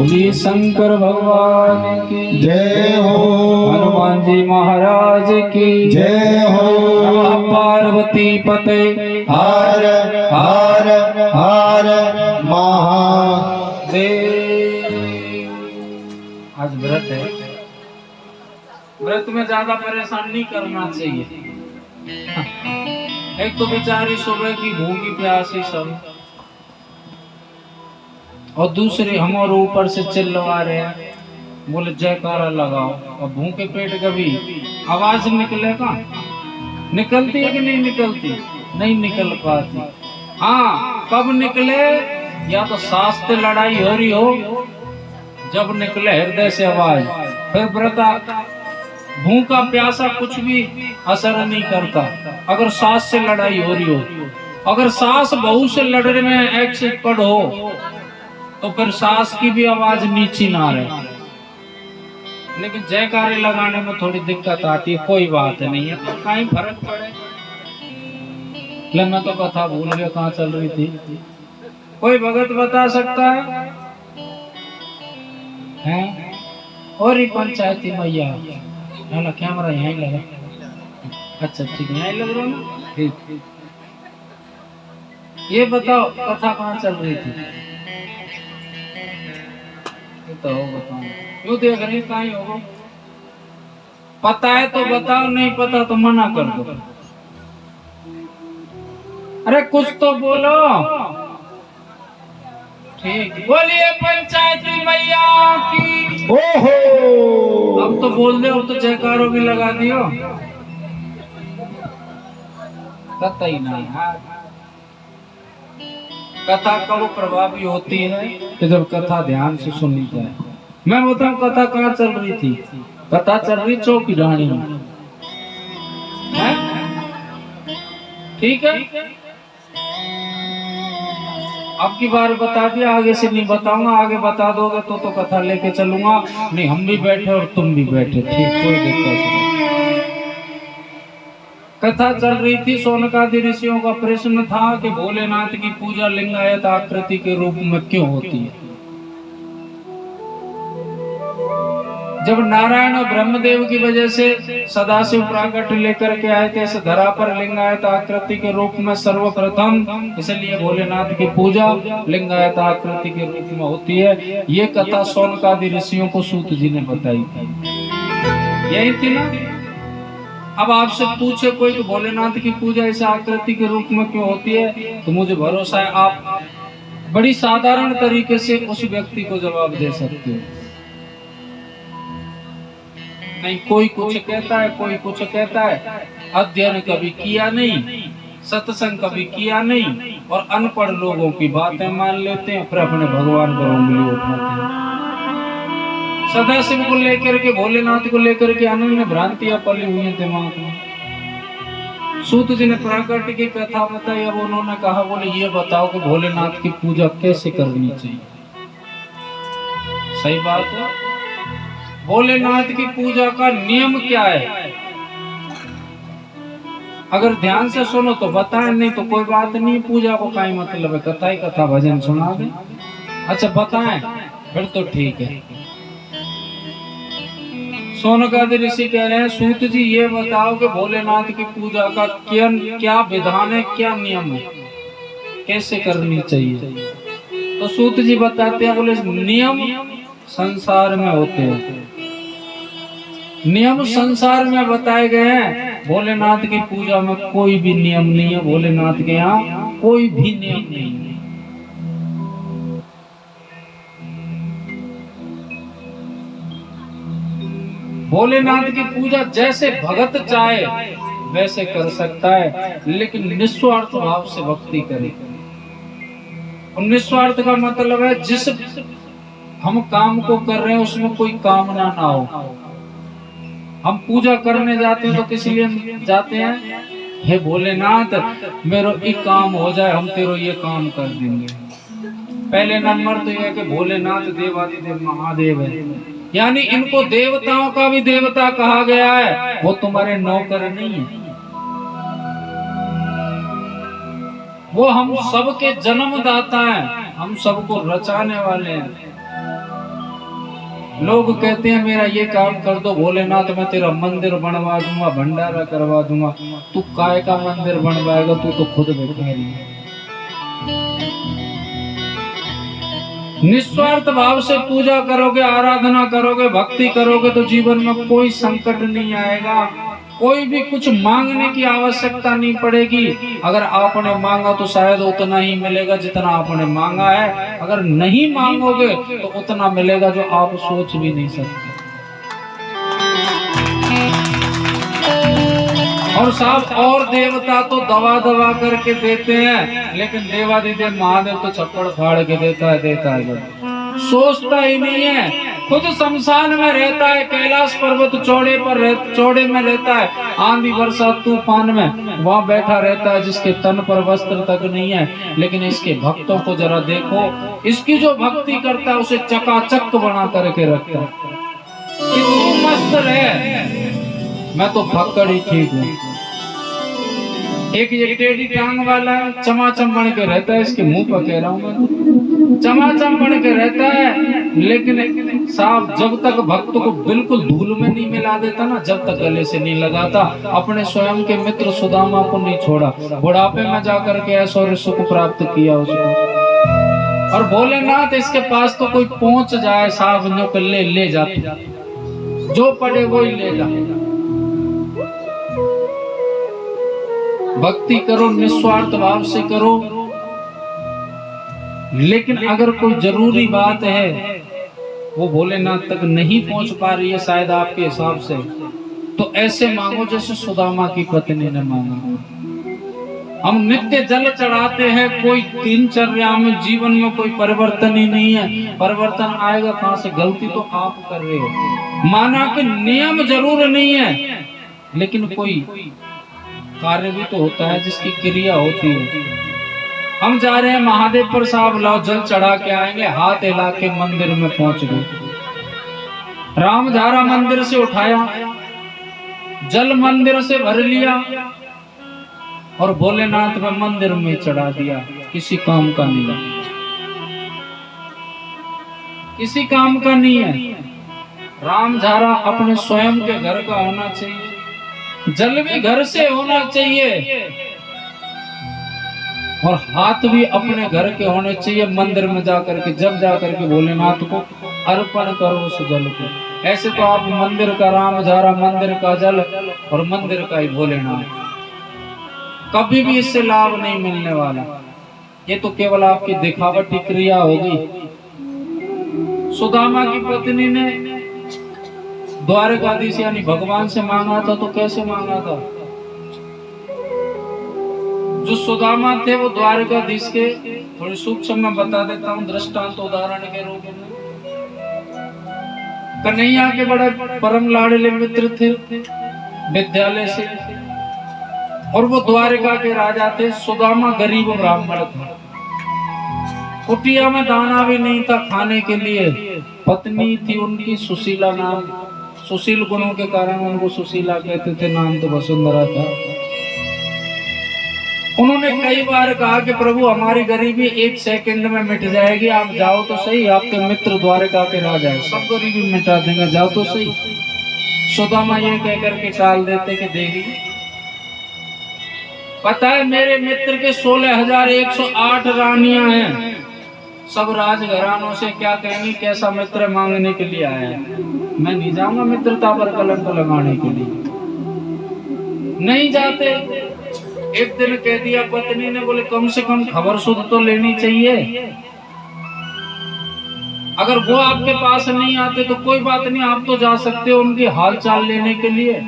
बोलिए शंकर भगवान की जय हो। हनुमान जी महाराज की जय हो। नमः पार्वती पते हर हर हर महादेव। आज व्रत है, व्रत में ज्यादा परेशान नहीं करना चाहिए। एक तो बेचारी सुबह की भूखी प्यासी सब, और दूसरे हम और ऊपर से चिल्लवा रहे हैं, बोले जयकारा लगाओ। और भूखे पेट कभी आवाज निकलेगा, निकलती है कि नहीं निकलती? नहीं निकल पाती। हाँ, कब निकले? या तो सांस से लड़ाई हो रही हो, जब निकले हृदय से आवाज, फिर व्रता भूखा प्यासा कुछ भी असर नहीं करता। अगर सांस से लड़ाई हो रही हो, अगर सांस बहू से लड़ने में एक्सपर्ट हो, तो फिर सांस की भी आवाज नीची ना रहे। लेकिन जयकारे लगाने में थोड़ी दिक्कत आती है, कोई बात नहीं है, तो कहीं फर्क पड़े। ले मैं तो कथा भूल गया कहाँ चल रही थी। कोई भगत बता सकता है? हैं? और ही पंचायती मैया है ना, कैमरा यहीं लगा। अच्छा ठीक है, यहीं लग रहा ना, ठीक। ये बताओ कथा कहाँ चल रही थी? तो बताओ, क्यों देख रही कहाँ होगा? पता है तो बताओ, नहीं पता तो मना कर दो। अरे कुछ तो बोलो। ठीक, बोलिए पंचायती मैया की। ओहो, अब तो बोल दो, अब तो जयकारों भी लगा दियो। कतई नहीं है। कथा कब प्रभावी होती है कि जब कथा ध्यान से सुनी जाए। मैं बताऊं कथा कहाँ चल रही थी? कथा चल रही चौकी रानी में, है? ठीक है, अब की बार बता दिया, आगे से नहीं बताऊंगा। आगे बता दोगे तो कथा लेके चलूंगा। नहीं, हम भी बैठे और तुम भी बैठे, ठीक, कोई दिक्कत नहीं। कथा चल रही थी, शौनकादि ऋषियों का प्रश्न था कि भोलेनाथ की पूजा लिंगायत आकृति के रूप में क्यों होती है। जब नारायण और ब्रह्मदेव की वजह से सदाशिव प्राकट लेकर के आए थे इस धरा पर लिंगायत आकृति के रूप में सर्वप्रथम, इसलिए भोलेनाथ की पूजा लिंगायत आकृति के रूप में होती है। ये कथा शौनकादि ऋषियों को सूत जी ने बताई थी, यही थी ना। अब आपसे पूछे कोई कि भोलेनाथ की पूजा इस आकृति के रूप में क्यों होती है, तो मुझे भरोसा है आप बड़ी साधारण तरीके से उस व्यक्ति को जवाब दे सकते हो। नहीं, कोई कुछ कहता है, कोई कुछ कहता है, अध्ययन कभी किया नहीं, सत्संग कभी किया नहीं, और अनपढ़ लोगों की बातें मान लेते हैं, फिर अपने भगवान पर उंगली उठाते हैं। सदाशिव को लेकर के, भोलेनाथ को लेकर के अनन्य भ्रांतियां पली हुई हैं दिमाग में। सूत जी ने प्राकट की कथा बताई। अब उन्होंने कहा, बोले ये बताओ कि भोलेनाथ की पूजा कैसे करनी चाहिए। सही बात है, भोलेनाथ की पूजा का नियम क्या है? अगर ध्यान से सुनो तो बताएं, नहीं तो कोई बात नहीं, पूजा को काई मतलब है, कथा ही कथा भजन सुना दे। अच्छा बताएं, फिर तो ठीक है। शौनकादि ऋषि कह रहे हैं, सूत जी ये बताओ कि भोलेनाथ की पूजा का क्या विधान है, क्या नियम है, कैसे करनी चाहिए। तो सूत जी बताते हैं, बोले नियम संसार में होते हैं, नियम संसार में बताए गए हैं। भोलेनाथ की पूजा में कोई भी नियम नहीं है, भोलेनाथ के यहाँ कोई भी नियम नहीं है। भोलेनाथ की पूजा जैसे भगत चाहे वैसे कर सकता है, लेकिन निस्वार्थ भाव से भक्ति करे। और निस्वार्थ का मतलब है जिस हम काम को कर रहे हैं उसमें कोई कामना ना हो। हम पूजा करने जाते हैं तो किस लिए जाते हैं? हे भोलेनाथ, मेरा एक काम हो जाए, हम तेरो ये काम कर देंगे। पहले नंबर तो यह है कि भोलेनाथ देवादिदेव महादेव है, यानी इनको देवताओं का भी देवता कहा गया है। वो तुम्हारे नौकर नहीं है, वो हम सबके जन्मदाता हैं, हम सबको रचाने वाले हैं। लोग कहते हैं मेरा ये काम कर दो भोलेनाथ, मैं तेरा मंदिर बनवा दूंगा, भंडारा करवा दूंगा। तू काय का मंदिर बनवाएगा, तू तो खुद भिखारी है। निस्वार्थ भाव से पूजा करोगे, आराधना करोगे, भक्ति करोगे तो जीवन में कोई संकट नहीं आएगा, कोई भी कुछ मांगने की आवश्यकता नहीं पड़ेगी। अगर आपने मांगा तो शायद उतना ही मिलेगा जितना आपने मांगा है, अगर नहीं मांगोगे तो उतना मिलेगा जो आप सोच भी नहीं सकते। और साहब और देवता तो दवा दवा करके देते हैं, लेकिन देवादिदेव महादेव तो छप्पड़ फाड़ के देता है। सोचता ही नहीं है, खुद शमशान में रहता है, कैलाश पर्वत चौड़े में रहता है, आंधी बरसात तूफान में वहां बैठा रहता है, जिसके तन पर वस्त्र तक नहीं है। लेकिन इसके भक्तों को जरा देखो, इसकी जो भक्ति करता है उसे चकाचक बना करके रखता है। कितनी मस्त रहे, मैं तो भक्कड़ ही ठीक हूँ। एक ये टेढ़ी टांग वाला चमाचम बन के रहता है, इसके मुंह पर कह रहा हूँ मैं, चमाचम बन के रहता है, लेकिन साहब जब तक भक्त को बिल्कुल धूल में नहीं मिला देता ना, जब तक गले से नहीं लगाता, अपने स्वयं के मित्र सुदामा को नहीं छोड़ा, बुढ़ापे में जाकर के ऐश्वर्य सुख प्राप्त किया उसको। और भोलेनाथ इसके पास तो कोई पहुंच जाए साहब, जो ले जाते, जो पड़े वो ही ले जाए। भक्ति करो, निस्वार्थ भाव से करो, लेकिन अगर कोई जरूरी बात है वो भोलेनाथ तक नहीं पहुंच पा रही है शायद आपके हिसाब से, तो ऐसे मांगो जैसे सुदामा की पत्नी ने मांगा। हम नित्य जल चढ़ाते हैं, कोई दिनचर्या में जीवन में कोई परिवर्तन ही नहीं है। परिवर्तन आएगा कहां से? गलती तो आप कर रहे हो। माना कि नियम जरूर नहीं है, लेकिन कोई कार्य भी तो होता है जिसकी क्रिया होती है। हम जा रहे हैं महादेव पर, साहब लाओ जल चढ़ा के आएंगे, हाथ हिला के मंदिर में पहुंच गए। रामधारा मंदिर से उठाया, जल मंदिर से भर लिया और भोलेनाथ में मंदिर में चढ़ा दिया। किसी काम का नहीं है, किसी काम का नहीं है। रामधारा अपने स्वयं के घर का होना चाहिए, जल भी घर से होना चाहिए और हाथ भी अपने घर के होने चाहिए। मंदिर में जाकर के जब जाकर के भोलेनाथ को अर्पण करो उस जल को। ऐसे तो आप मंदिर का रामधारा, मंदिर का जल और मंदिर का ही भोलेनाथ, कभी भी इससे लाभ नहीं मिलने वाला। ये तो केवल आपकी दिखावटी क्रिया होगी। सुदामा की पत्नी ने द्वारकाधीश यानी भगवान से मांगा था, तो कैसे मांगा था? जो सुदामा थे वो द्वारकाधीश के, थोड़ी सूक्ष्म में बता देता हूँ दृष्टांत उदाहरण के रूप में। कन्हैया के बड़े परम लाडले मित्र थे विद्यालय से, और वो द्वारका के राजा थे। सुदामा गरीब ब्राह्मण था, कुटिया में दाना भी नहीं था खाने के लिए। पत्नी थी उनकी सुशीला नाम, सुशील गुणों के कारण उनको सुशीला कहते थे, नाम तो वसुंधरा था। उन्होंने कई बार कहा कि प्रभु हमारी गरीबी एक सेकंड में मिट जाएगी, आप जाओ तो सही, आपके मित्र द्वारका के राजा है, सब गरीबी मिटा देंगे, जाओ तो सही। सुदामा ये कहकर के टाल देते कि देवी पता है मेरे मित्र के 16,108 रानियां हैं, सब राजघरानों से क्या कहेंगी कैसा मित्र मांगने के लिए आया है। मैं नहीं जाऊंगा मित्रता पर कलंक लगाने के लिए, नहीं जाते। एक दिन कह दिया पत्नी ने, बोले कम से कम खबर सुध तो लेनी चाहिए। अगर वो आपके पास नहीं आते तो कोई बात नहीं, आप तो जा सकते हो उनकी हाल चाल लेने के लिए।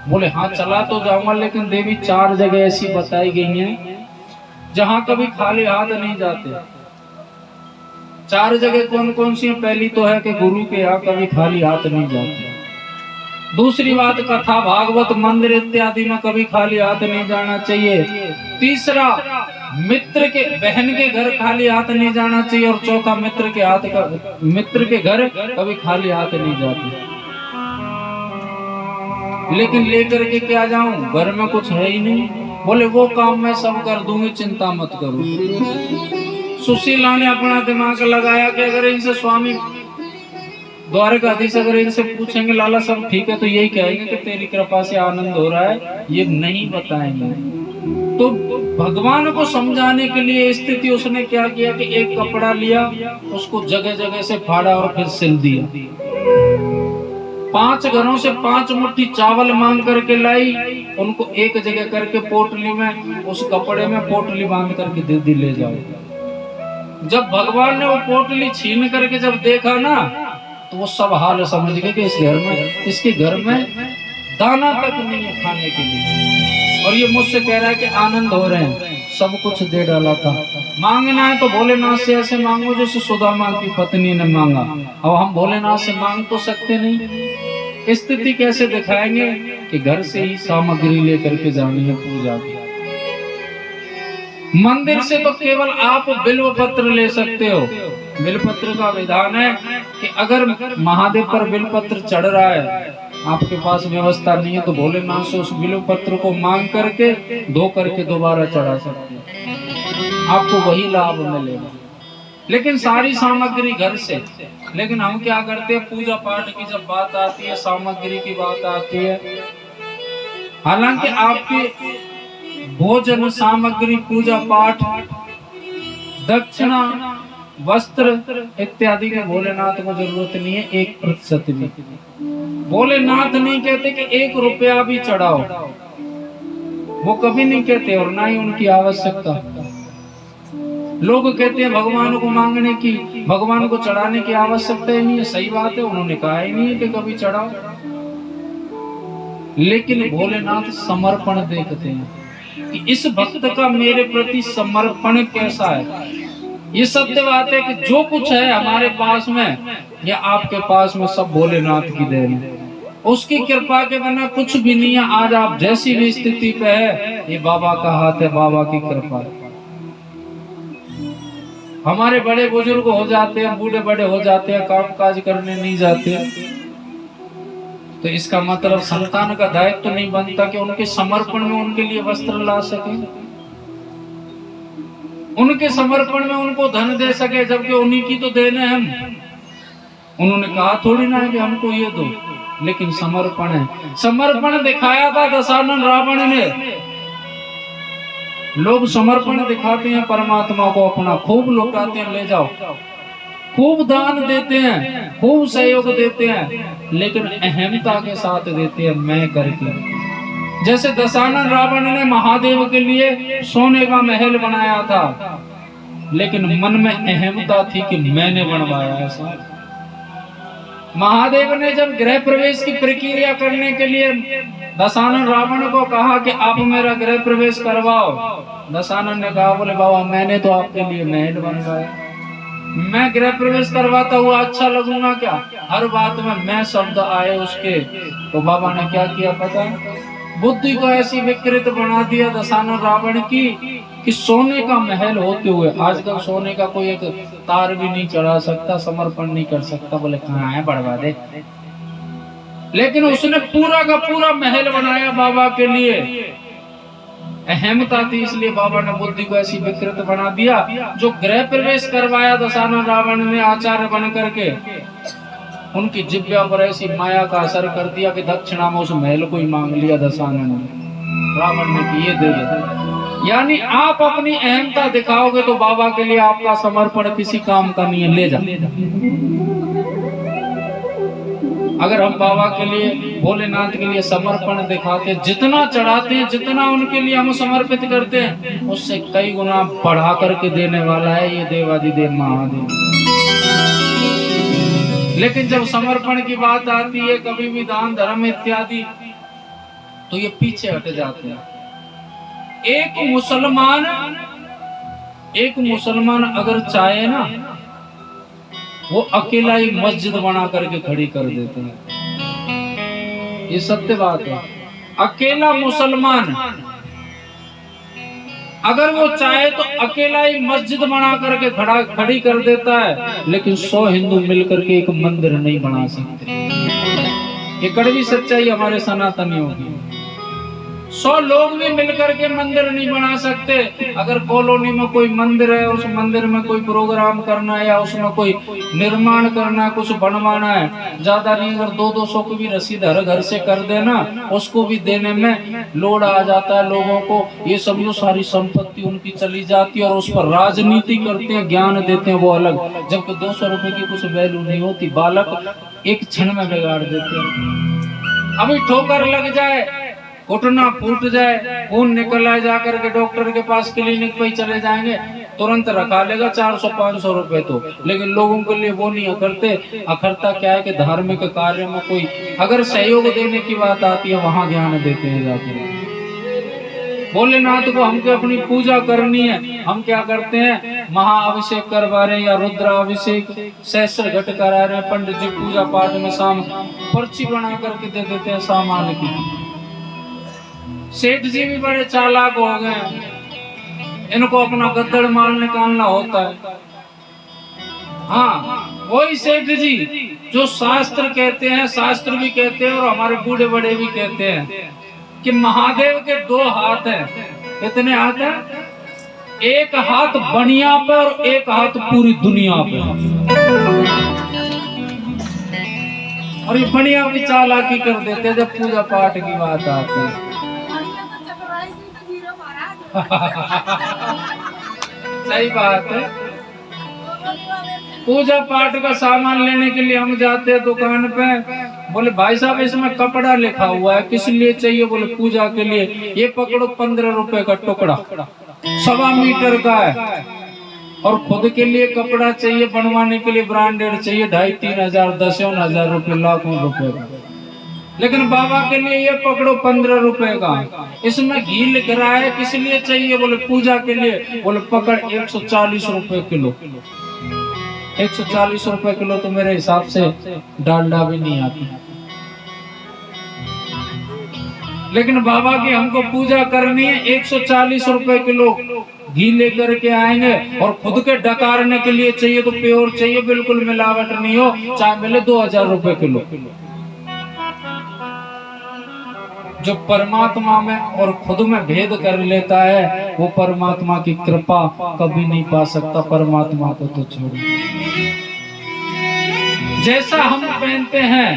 बोले हाँ चला तो जाऊंगा, लेकिन देवी 4 जगह ऐसी बताई गई हैं जहां कभी खाली हाथ नहीं जाते। 4 जगह कौन कौन सी? पहली तो है कि गुरु के यहाँ कभी खाली हाथ नहीं जाते। दूसरी बात, कथा भागवत मंदिर इत्यादि में कभी खाली हाथ नहीं जाना चाहिए। तीसरा, मित्र के बहन के घर खाली हाथ नहीं जाना चाहिए। और चौथा, मित्र के घर कभी खाली हाथ नहीं जाते। लेकिन लेकर के क्या जाऊं, घर में कुछ है ही नहीं। बोले वो काम मैं सब कर दूंगी, चिंता मत करो। सुशीला ने अपना दिमाग लगाया कि अगर इनसे स्वामी द्वारकाधीश अगर इनसे पूछेंगे लाला सब ठीक है, तो यही कहेंगे कि तेरी कृपा से आनंद हो रहा है, ये नहीं बताएंगे। तो भगवान को समझाने के लिए स्थिति उसने क्या किया कि एक कपड़ा लिया, उसको जगह जगह से फाड़ा और फिर सिल दिया। 5 घरों से 5 मुट्ठी चावल मांग करके लाई, उनको एक जगह करके पोटली में, उस कपड़े में पोटली बांध करके दे दी, ले जाओ। जब भगवान ने वो पोटली छीन करके जब देखा ना, तो वो सब हाल समझ गए कि इस घर में, इसके घर में दाना तक नहीं है खाने के लिए। और ये मुझसे कह रहा है कि आनंद हो रहे हैं, सब कुछ दे डाला था। मांगना है तो भोलेनाथ से ऐसे मांगो जैसे सुदामा की पत्नी ने मांगा। अब हम भोलेनाथ से मांग तो सकते नहीं। स्थिति कैसे दिखाएंगे कि घर से ही सामग्री लेकर के जानी है पूजा की। मंदिर से तो केवल आप बिल्व पत्र ले सकते हो। बिल्व पत्र का विधान है कि अगर महादेव पर बिल्व पत्र चढ़ रहा है, आपके पास व्यवस्था नहीं है, तो भोलेनाथ से उस बिल्व पत्र को मांग करके धो करके दोबारा चढ़ा सकते हैं, आपको वही लाभ मिलेगा। लेकिन सारी सामग्री घर से। लेकिन हम क्या करते हैं, पूजा पाठ की जब बात आती है, सामग्री की बात आती है, हालांकि आपकी भोजन सामग्री, पूजा पाठ, दक्षिणा, वस्त्र इत्यादि की भोलेनाथ को जरूरत नहीं है 1% भी। भोलेनाथ नहीं कहते कि 1 रुपया भी चढ़ाओ, वो कभी नहीं कहते, और ना ही उनकी आवश्यकता। लोग कहते हैं भगवान को मांगने की, भगवान को चढ़ाने की आवश्यकता ही नहीं है। सही बात है, उन्होंने कहा ही नहीं है कि कभी चढ़ाओ। लेकिन भोलेनाथ समर्पण देखते हैं कि इस भक्त का मेरे प्रति समर्पण कैसा है। ये सत्य बात है कि जो कुछ है हमारे पास में या आपके पास में, सब भोलेनाथ की देन है। उसकी कृपा के बिना कुछ भी नहीं है। आज आप जैसी भी स्थिति पे है, ये बाबा का हाथ है, बाबा की कृपा है। हमारे बड़े बुजुर्ग हो जाते हैं, बूढ़े बड़े हो जाते हैं, काम काज करने नहीं जाते, तो इसका मतलब संतान का दायित्व तो नहीं बनता कि उनके समर्पण में उनके लिए वस्त्र ला सके, उनके समर्पण में उनको धन दे सके, जबकि उन्हीं की तो देने हम। उन्होंने कहा थोड़ी ना है कि हमको ये दो, लेकिन समर्पण है। समर्पण दिखाया था दशानन रावण ने। लोग समर्पण दिखाते हैं परमात्मा को अपना, खूब लुटाते हैं, ले जाओ, खूब दान देते हैं, खूब सहयोग देते हैं, लेकिन अहमता के साथ देते हैं, मैं करके। जैसे दशानन रावण ने महादेव के लिए सोने का महल बनाया था, लेकिन मन में अहमता थी कि मैंने बनवाया ऐसा। महादेव ने जब गृह प्रवेश की प्रक्रिया करने के लिए दशानन रावण को कहा कि आप मेरा गृह प्रवेश करवाओ, दशानन ने कहा, बोले बाबा मैंने तो आपके लिए महल बनवाया, मैं गृह प्रवेश करवाता हुआ अच्छा लगूंगा क्या? हर बात में मैं शब्द आए उसके। तो बाबा ने क्या किया पता है? बुद्धि को ऐसी विकृत बना दिया दशानन रावण की कि सोने का महल होते हुए आजकल सोने का कोई एक तार भी नहीं चढ़ा सकता, समर्पण नहीं कर सकता। बोले कहाँ है, बढ़वा दे। लेकिन उसने पूरा का पूरा महल बनाया बाबा के लिए। अहमता थी, इसलिए बाबा ने बुद्धि को ऐसी विकृत बना दिया। जो गृह प्रवेश करवाया दशानन रावण ने आचार्य बन करके, उनकी जिब्या पर ऐसी माया का असर कर दिया कि दक्षिणा में उस महल को ही मांग लिया दशानन ने, रावण ने कि ये दे दे। यानी आप अपनी अहमता दिखाओगे तो बाबा के लिए आपका समर्पण किसी काम का नहीं है, ले जा। अगर हम बाबा के लिए, भोलेनाथ के लिए समर्पण दिखाते, जितना चढ़ाते हैं, जितना उनके लिए हम समर्पित करते हैं, उससे कई गुना बढ़ा करके देने वाला है ये देवाधिदेव महादेव। लेकिन जब समर्पण की बात आती है, कभी भी दान धर्म इत्यादि, तो ये पीछे हट जाते हैं। एक मुसलमान अगर चाहे ना, वो अकेला ही मस्जिद बना करके खड़ी कर देते हैं। ये सत्य बात है। अकेला मुसलमान अगर वो चाहे तो अकेला ही मस्जिद बना करके खड़ी कर देता है, लेकिन 100 हिंदू मिलकर के एक मंदिर नहीं बना सकते। ये कड़वी सच्चाई हमारे सनातनियों की। 100 लोग भी मिलकर के मंदिर नहीं बना सकते। अगर कॉलोनी में कोई मंदिर है, उस मंदिर में कोई प्रोग्राम करना है या उसमें कोई निर्माण करना है, कुछ बनवाना है, ज्यादा नहीं, अगर 200-200 की भी रसीद हर घर से कर देना, उसको भी देने में लोड आ जाता है लोगों को। ये समझो सारी संपत्ति उनकी चली जाती है और उस पर राजनीति करते हैं, ज्ञान देते हैं वो अलग, जबकि 200 रुपए की कुछ वैल्यू नहीं होती। बालक एक क्षण में बिगाड़ देते हैं। अभी ठोकर लग जाए, घुटना फूट जाए, खून निकल आए, जाकर के डॉक्टर के पास क्लिनिक पे ही चले जाएंगे, तुरंत रखा लेगा 400-500 रुपए तो। लेकिन लोगों के लिए वो नहीं अखरते। अखरता क्या है कि धार्मिक कार्य में कोई अगर सहयोग देने की बात आती है, वहां ज्ञान देते हैं जाके। भोलेनाथ को हमको अपनी पूजा करनी है, हम क्या करते हैं, महाअभिषेक करवा रहे हैं या रुद्राभिषेक, सहस्त्र घट करा रहे हैं, पंडित जी पूजा पाठ में शाम पर्ची बना करके दे देते हैं सामान की। सेठ जी भी बड़े चालाक हो गए, इनको अपना गद्दड़ माल निकालना होता है। हाँ, वही सेठ जी जो शास्त्र कहते हैं, शास्त्र भी कहते हैं और हमारे बूढ़े बड़े भी कहते हैं कि महादेव के 2 हाथ हैं। कितने हाथ हैं? एक हाथ बनिया पे और एक हाथ पूरी दुनिया पे। और ये बनिया भी चालाकी कर देते हैं जब पूजा पाठ की बात आती है। सही बात है। पूजा पाठ का सामान लेने के लिए हम जाते हैं दुकान पे, बोले भाई साहब इसमें कपड़ा लिखा हुआ है, किस लिए चाहिए? बोले पूजा के लिए। ये पकड़ो 15 रुपए का टुकड़ा, 1.25 मीटर का है। और खुद के लिए कपड़ा चाहिए, बनवाने के लिए ब्रांडेड चाहिए, 2,500-3 हजार, 10,000 रुपए, लाखों रुपए का। लेकिन बाबा के लिए ये पकड़ो 15 रुपए का, इसमें घी लिख रहा है, किस लिए चाहिए? बोले पूजा के लिए। बोले पकड़ 140 रुपए किलो। 140 रुपए किलो तो मेरे हिसाब से डालडा भी नहीं आती। लेकिन बाबा की हमको पूजा करनी है, 140 रुपए किलो घी लेकर के आएंगे और खुद के डकारने के लिए चाहिए तो प्योर चाहिए, बिल्कुल मिलावट नहीं हो, चाहे मिले 2,000 रुपए किलो। जो परमात्मा में और खुद में भेद कर लेता है, वो परमात्मा की कृपा कभी नहीं पा सकता। परमात्मा को तो छोड़िए। जैसा हम पहनते हैं,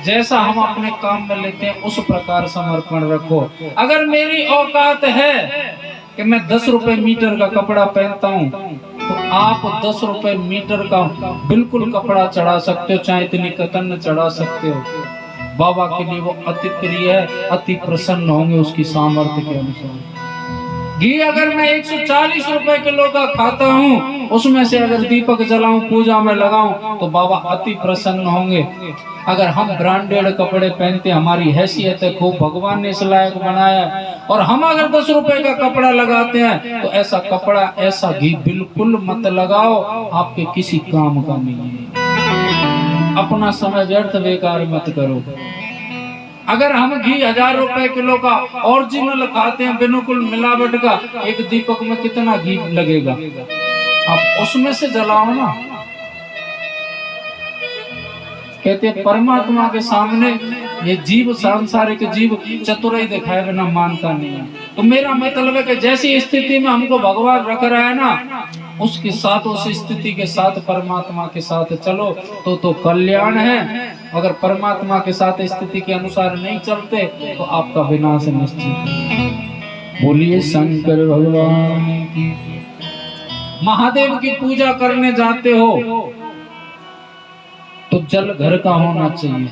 जैसा हम अपने काम में लेते हैं, उस प्रकार समर्पण रखो। अगर मेरी औकात है कि मैं 10 रुपए मीटर का कपड़ा पहनता हूँ, तो आप 10 रुपए मीटर का बिल्कुल कपड़ा चढ़ा सकते हो, चाहे इतनी कतन चढ़ा सकते हो। बाबा के लिए वो अति प्रिय है, अति प्रसन्न होंगे उसकी सामर्थ्य के अनुसार। घी अगर मैं 140 रुपए किलो का खाता हूँ, उसमें से अगर दीपक जलाऊं, पूजा में लगाऊं, तो बाबा अति प्रसन्न होंगे। अगर हम ब्रांडेड कपड़े पहनते, हमारी हैसियत है खूब, भगवान ने इस लायक बनाया, और हम अगर 10 रुपए का कपड़ा लगाते हैं, तो ऐसा कपड़ा, ऐसा घी बिल्कुल मत लगाओ, आपके किसी काम का नहीं है। अपना समय व्यर्थ बेकार मत करो। अगर हम घी 1000 रुपए किलो का ओरिजिनल खाते हैं, बिल्कुल मिलावट का, एक दीपक में कितना घी लगेगा? आप उसमें से जलाओ ना। कहते हैं परमात्मा के सामने ये जीव, सांसारिक जीव, चतुराई दिखाए बिना मानता नहीं है। तो मेरा मतलब है कि जैसी स्थिति में हमको भगवान रख रहा है ना, उसके साथ, उस स्थिति के साथ, परमात्मा के साथ चलो तो कल्याण है। अगर परमात्मा के साथ स्थिति के अनुसार नहीं चलते, तो आपका विनाश निश्चित। बोलिए शंकर भगवान की। महादेव की पूजा करने जाते हो तो जल घर का होना चाहिए।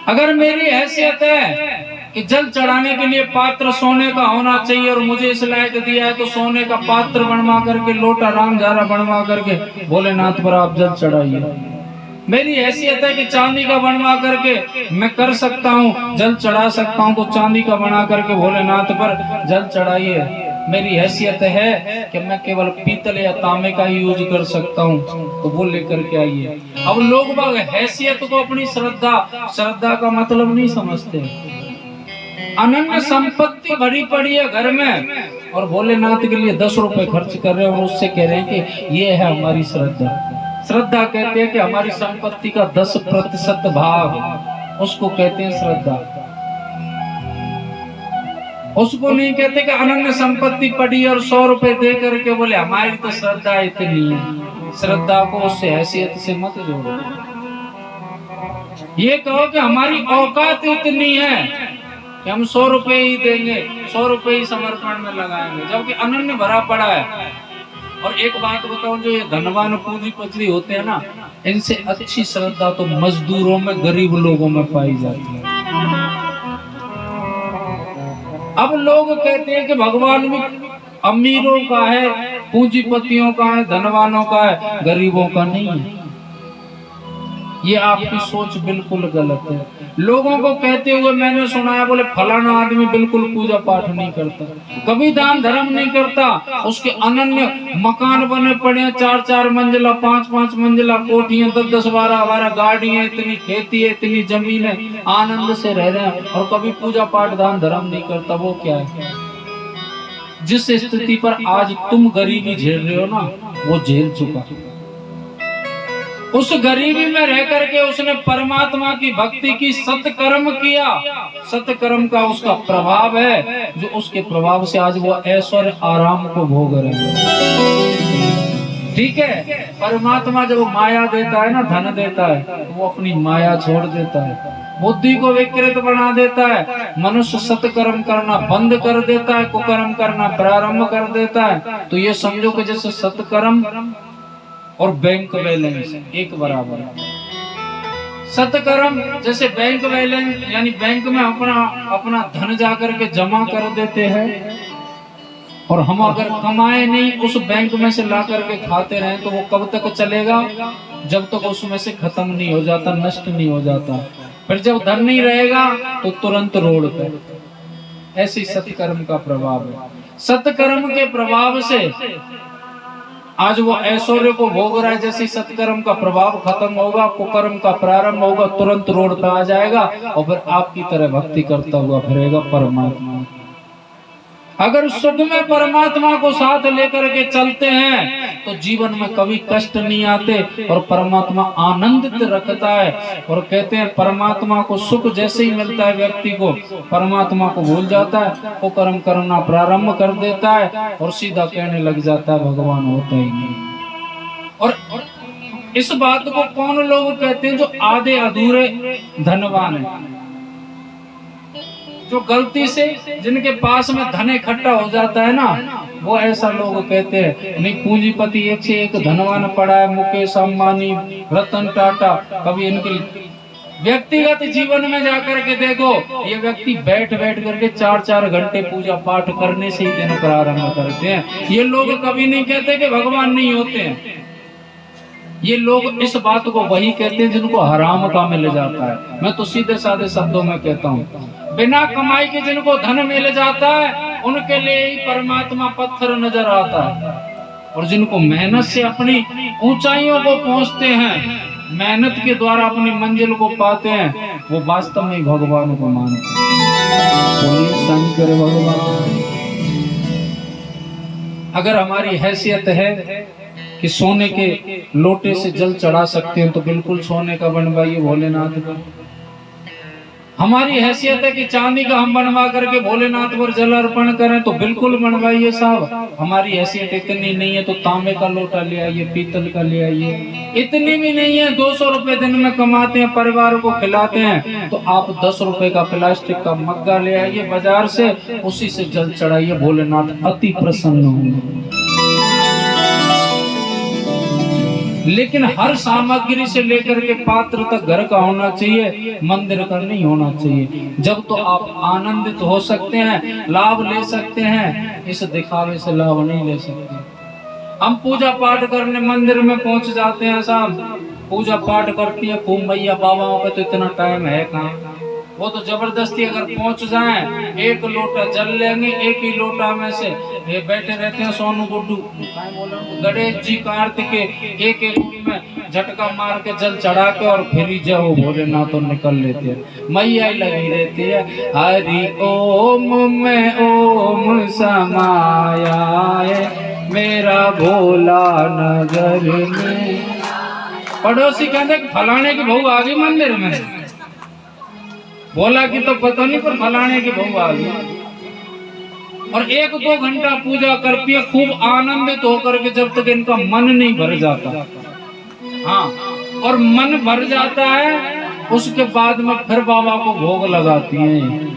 अगर मेरी हैसियत है कि जल चढ़ाने के लिए पात्र सोने का होना चाहिए, और मुझे इस लायक दिया है, तो सोने का पात्र बनवा करके, लोटा रामझारा बनवा करके भोलेनाथ पर आप जल चढ़ाइए। मेरी हैसियत है कि चांदी का बनवा करके मैं कर सकता हूँ, जल चढ़ा सकता हूँ, तो चांदी का बना करके भोलेनाथ पर जल चढ़ाइए। मेरी हैसियत है कि मैं केवल पीतल या तांबे का ही यूज कर सकता हूँ, तो वो लेकर के आइए। अब लोग बाग हैसियत को अपनी श्रद्धा का मतलब नहीं समझते। अनन्य संपत्ति भरी पड़ी है घर में, और भोलेनाथ के लिए 10 रुपए खर्च कर रहे हैं, और उससे कह रहे हैं कि ये है हमारी श्रद्धा। श्रद्धा कहते हैं कि हमारी संपत्ति का 10% भाग, उसको कहते हैं श्रद्धा। उसको नहीं कहते कि अनन्य संपत्ति पड़ी और 100 रुपए दे करके बोले हमारी तो श्रद्धा इतनी है। श्रद्धा को उससे हैसियत से मत जोड़ो। ये कहो कि हमारी औकात इतनी है कि हम 100 रुपए ही देंगे, 100 रुपए ही समर्पण में लगाएंगे, जबकि अनन्य भरा पड़ा है। और एक बात बताऊं, जो ये धनवान पूंजीपति होते हैं ना, इनसे अच्छी श्रद्धा तो मजदूरों में, गरीब लोगों में पाई जाती है। अब लोग कहते हैं कि भगवान भी अमीरों का है, पूंजीपतियों का है, धनवानों का है, गरीबों का नहीं है। ये आपकी सोच बिल्कुल गलत है। लोगों को कहते हुए मैंने सुना है, बोले फलाना आदमी बिल्कुल पूजा पाठ नहीं करता, कभी दान धर्म नहीं करता, उसके अनन्य मकान बने पड़े हैं, 4-4 मंजिला, 5-5 मंजिला, कोठियां, 10-10, 12-12 गाड़ियां, इतनी खेती है, इतनी जमीन है, आनंद से रह रहे हैं, और कभी पूजा पाठ दान धर्म नहीं करता। वो क्या है? जिस स्थिति पर आज तुम गरीबी झेल रहे हो ना, वो झेल चुका। उस गरीबी में रह करके उसने परमात्मा की भक्ति की, सत्कर्म किया। सत्कर्म का उसका प्रभाव है, जो उसके प्रभाव से आज वो ऐश्वर्य आराम को भोग रहे हैं। ठीक है, परमात्मा जब माया देता है ना, धन देता है, तो वो अपनी माया छोड़ देता है, बुद्धि को विकृत बना देता है, मनुष्य सत्कर्म करना बंद कर देता है, कुकर्म करना प्रारंभ कर देता है। तो ये समझो कि जैसे सत्कर्म और बैंक बैलेंस एक बराबर है। सत्कर्म जैसे बैंक बैलेंस, यानी बैंक में अपना धन जाकर के जमा कर देते हैं, और हम अगर कमाए नहीं, उस बैंक में से ला करके खाते रहे, तो वो कब तक चलेगा? जब तक उसमें से खत्म नहीं हो जाता, नष्ट नहीं हो जाता। फिर जब धन नहीं रहेगा तो तुरंत रोड पे। ऐसी सत्कर्म का प्रभाव है। सत्कर्म के प्रभाव से आज वो ऐश्वर्य को भोग रहा है। जैसे सत्कर्म का प्रभाव खत्म होगा, कुकर्म का प्रारंभ होगा, तुरंत रोड पे आ जाएगा, और फिर आपकी तरह भक्ति करता हुआ फिरेगा परमात्मा। अगर सुख में परमात्मा को साथ लेकर के चलते हैं तो जीवन में कभी कष्ट नहीं आते, और परमात्मा आनंदित रखता है। और कहते हैं परमात्मा को सुख जैसे ही मिलता है, व्यक्ति को परमात्मा को भूल जाता है, वो कर्म करना प्रारंभ कर देता है, और सीधा कहने लग जाता है भगवान होता ही नहीं। और इस बात को कौन लोग कहते हैं? जो आधे अधूरे धनवान है, जो गलती से जिनके पास में धन इकट्ठा हो जाता है ना, वो ऐसा लोग कहते हैं। नहीं, पूंजीपति एक से एक धनवान पड़ा है, मुकेश अंबानी, रतन टाटा। कभी इनके व्यक्तिगत जीवन में जाकर के देखो, ये व्यक्ति बैठ करके 4-4 घंटे पूजा पाठ करने से ही दिन प्रारंभ करते हैं। ये लोग कभी नहीं कहते कि भगवान नहीं होते हैं। ये लोग इस बात को वही कहते हैं जिनको हराम का मिल जाता है। मैं तो सीधे साधे शब्दों में कहता हूँ, बिना कमाई के जिनको धन मिल जाता है, उनके लिए ही परमात्मा पत्थर नजर आता है। और जिनको मेहनत से अपनी ऊंचाइयों को पहुंचते हैं, मेहनत के द्वारा अपनी मंजिल को पाते हैं, वो वास्तव में भगवान को मानते हैं। शंकर भगवान। अगर हमारी हैसियत है कि सोने के लोटे से जल चढ़ा सकते हैं, तो बिल्कुल सोने का बनवाइए भोलेनाथ का। हमारी हैसियत है कि चांदी का हम बनवा करके भोलेनाथ पर जल अर्पण करें, तो बिल्कुल बनवाइए साहब। हमारी हैसियत इतनी नहीं है तो तांबे का लोटा ले आइए, पीतल का ले आइए। इतनी भी नहीं है, 200 रुपए दिन में कमाते हैं, परिवार को खिलाते हैं, तो आप 10 रुपए का प्लास्टिक का मग्गा ले आइए बाजार से, उसी से जल चढ़ाइए, भोलेनाथ अति प्रसन्न होंगे। लेकिन हर सामग्री से लेकर के पात्र तक घर का होना चाहिए, मंदिर का नहीं होना चाहिए। जब तो आप आनंदित हो सकते हैं, लाभ ले सकते हैं, इस दिखावे से लाभ नहीं ले सकते। हम पूजा पाठ करने मंदिर में पहुंच जाते हैं साहब, पूजा पाठ करती है खूब मैया बाबाओं का, तो इतना टाइम है कहाँ। वो तो जबरदस्ती अगर पहुंच जाएं, एक लोटा जल लेंगे, एक ही लोटा में से ये बैठे रहते हैं सोनू गुड्डू, गणेश जी कार्तिक के एक में झटका मार के जल चढ़ा के, और फिर ही जाओ भोलेनाथ तो निकल लेते हैं। मैया लगी रहती है, हरि ओम में ओम समाया है मेरा भोला नगर में। पड़ोसी कहते फलाने की बहू आ गई मंदिर में, भोला की तो पता नहीं, पर फलाने की बहू आ गई। और 1-2 घंटा पूजा करती है खूब आनंदित होकर के, जब तक इनका मन नहीं भर जाता। हाँ, और मन भर जाता है उसके बाद में फिर बाबा को भोग लगाती हैं।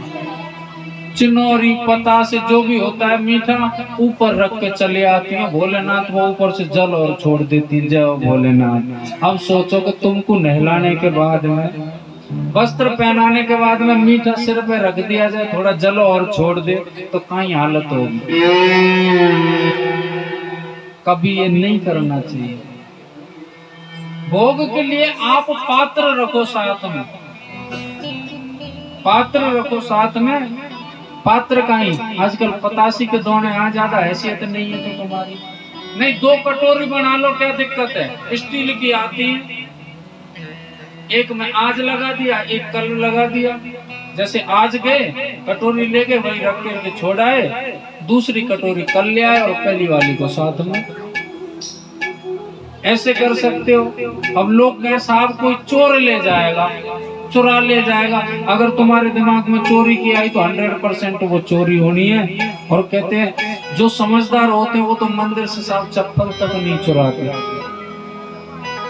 चिनौरी पता से जो भी होता है मीठा ऊपर रख के चले आती हैं। भोलेनाथ वो ऊपर से जल और छोड़ देती, जय भोलेनाथ। अब सोचो कि तुमको नहलाने के बाद में, वस्त्र पहनाने के बाद में मीठा सिर पे रख दिया जाए, थोड़ा जल और छोड़ दे तो कहीं हालत होगी। कभी ये नहीं करना चाहिए। भोग के लिए आप पात्र रखो साथ में, पात्र रखो साथ में। पात्र का ही आजकल पतासी के दोने यहाँ ज्यादा हैसियत नहीं है तो तुम्हारी नहीं, 2 कटोरी बना लो, क्या दिक्कत है? स्टील की आती है, एक में आज लगा दिया, एक कल लगा दिया। जैसे आज गए कटोरी लेके वही रख के छोड़ आए, दूसरी कटोरी कल ले आए और पहली वाली को साथ में। ऐसे कर सकते हो। अब लोग कहे साहब कोई चोर ले जाएगा, चुरा ले जाएगा। अगर तुम्हारे दिमाग में चोरी की आई तो 100% वो चोरी होनी है। और कहते हैं जो समझदार होते हैं वो तो मंदिर से साहब चप्पल तक नहीं चुराते,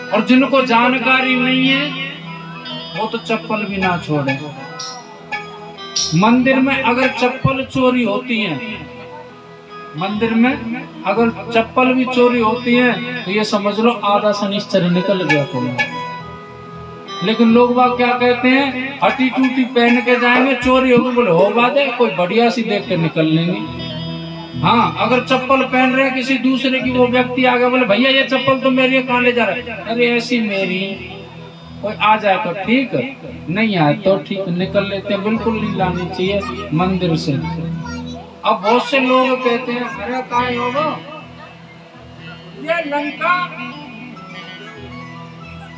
और जिनको जानकारी नहीं है वो तो चप्पल भी ना छोड़े। मंदिर में अगर चप्पल चोरी होती है, मंदिर में अगर चप्पल भी चोरी होती है तो ये समझ लो आधा शनिश्चर निकल गया तुम्हारा। लेकिन लोग बाग क्या कहते हैं, हटी टूटी पहन के जाएंगे, चोरी होगी, बोले हो बात है, कोई बढ़िया सी देख के निकल लेंगे। हाँ, अगर चप्पल पहन रहे हैं किसी दूसरे की, वो व्यक्ति आ गया, बोले भैया ये चप्पल तो मेरी है, कहाँ ले जा रहा है? अरे ऐसी मेरी, कोई आ जाए तो ठीक, नहीं आए तो ठीक, निकल लेते हैं। बिल्कुल नहीं लानी चाहिए मंदिर से। अब बहुत से लोग कहते हैं अरे कहाँ होगा ये लंका।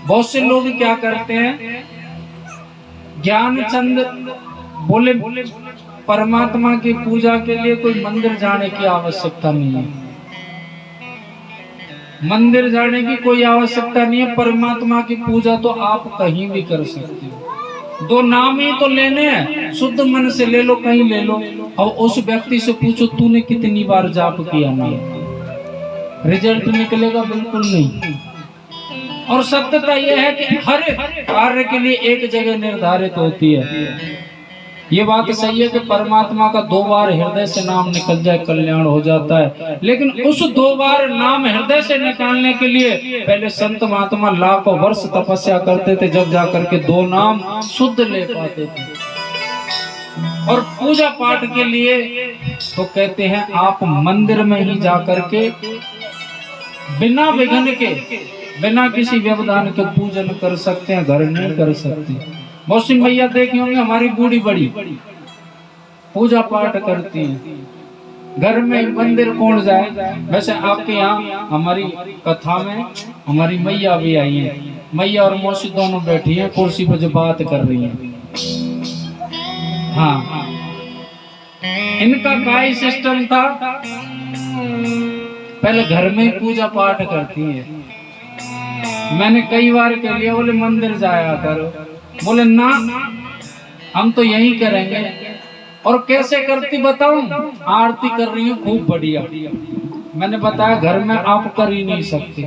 बहुत से लोग क्या करते हैं, ज्ञानचंद बोले परमात्मा की पूजा के लिए कोई मंदिर जाने की आवश्यकता नहीं है, मंदिर जाने की कोई आवश्यकता नहीं है। परमात्मा की पूजा तो आप कहीं भी कर सकते हो। 2 नाम ही तो लेने हैं, शुद्ध मन से ले लो, कहीं ले लो, और उस व्यक्ति से पूछो तूने कितनी बार जाप किया, नहीं रिजल्ट निकलेगा बिल्कुल नहीं। और सत्यता यह है कि हर कार्य के लिए एक जगह निर्धारित होती है। ये बात सही है कि परमात्मा का 2 बार हृदय से नाम निकल जाए कल्याण हो जाता है, लेकिन उस 2 बार नाम हृदय से निकालने के लिए पहले संत महात्मा लाखों वर्ष तपस्या करते थे, जब जाकर के 2 नाम शुद्ध ले पाते थे। और पूजा पाठ के लिए तो कहते हैं आप मंदिर में ही जाकर के बिना विघ्न के, बिना किसी व्यवधान के पूजन कर सकते हैं, घर नहीं कर सकते। मौसी मैया देखी होंगे हमारी बूढ़ी बड़ी पूजा पाठ करती है, घर में मंदिर कौन जाए। वैसे आपके यहाँ हमारी कथा में हमारी मैया भी आई है, मैया और मौसी दोनों बैठी हैं कुर्सी पर जो बात कर रही हैं। हाँ, इनका काय सिस्टम था, पहले घर में ही पूजा पाठ करती है। मैंने कई बार कह लिया, बोले मंदिर जाया करो, बोले ना हम तो यही करेंगे। और कैसे करती बताऊं, आरती कर रही हूँ खूब बढ़िया। मैंने बताया घर में आप कर ही नहीं सकते।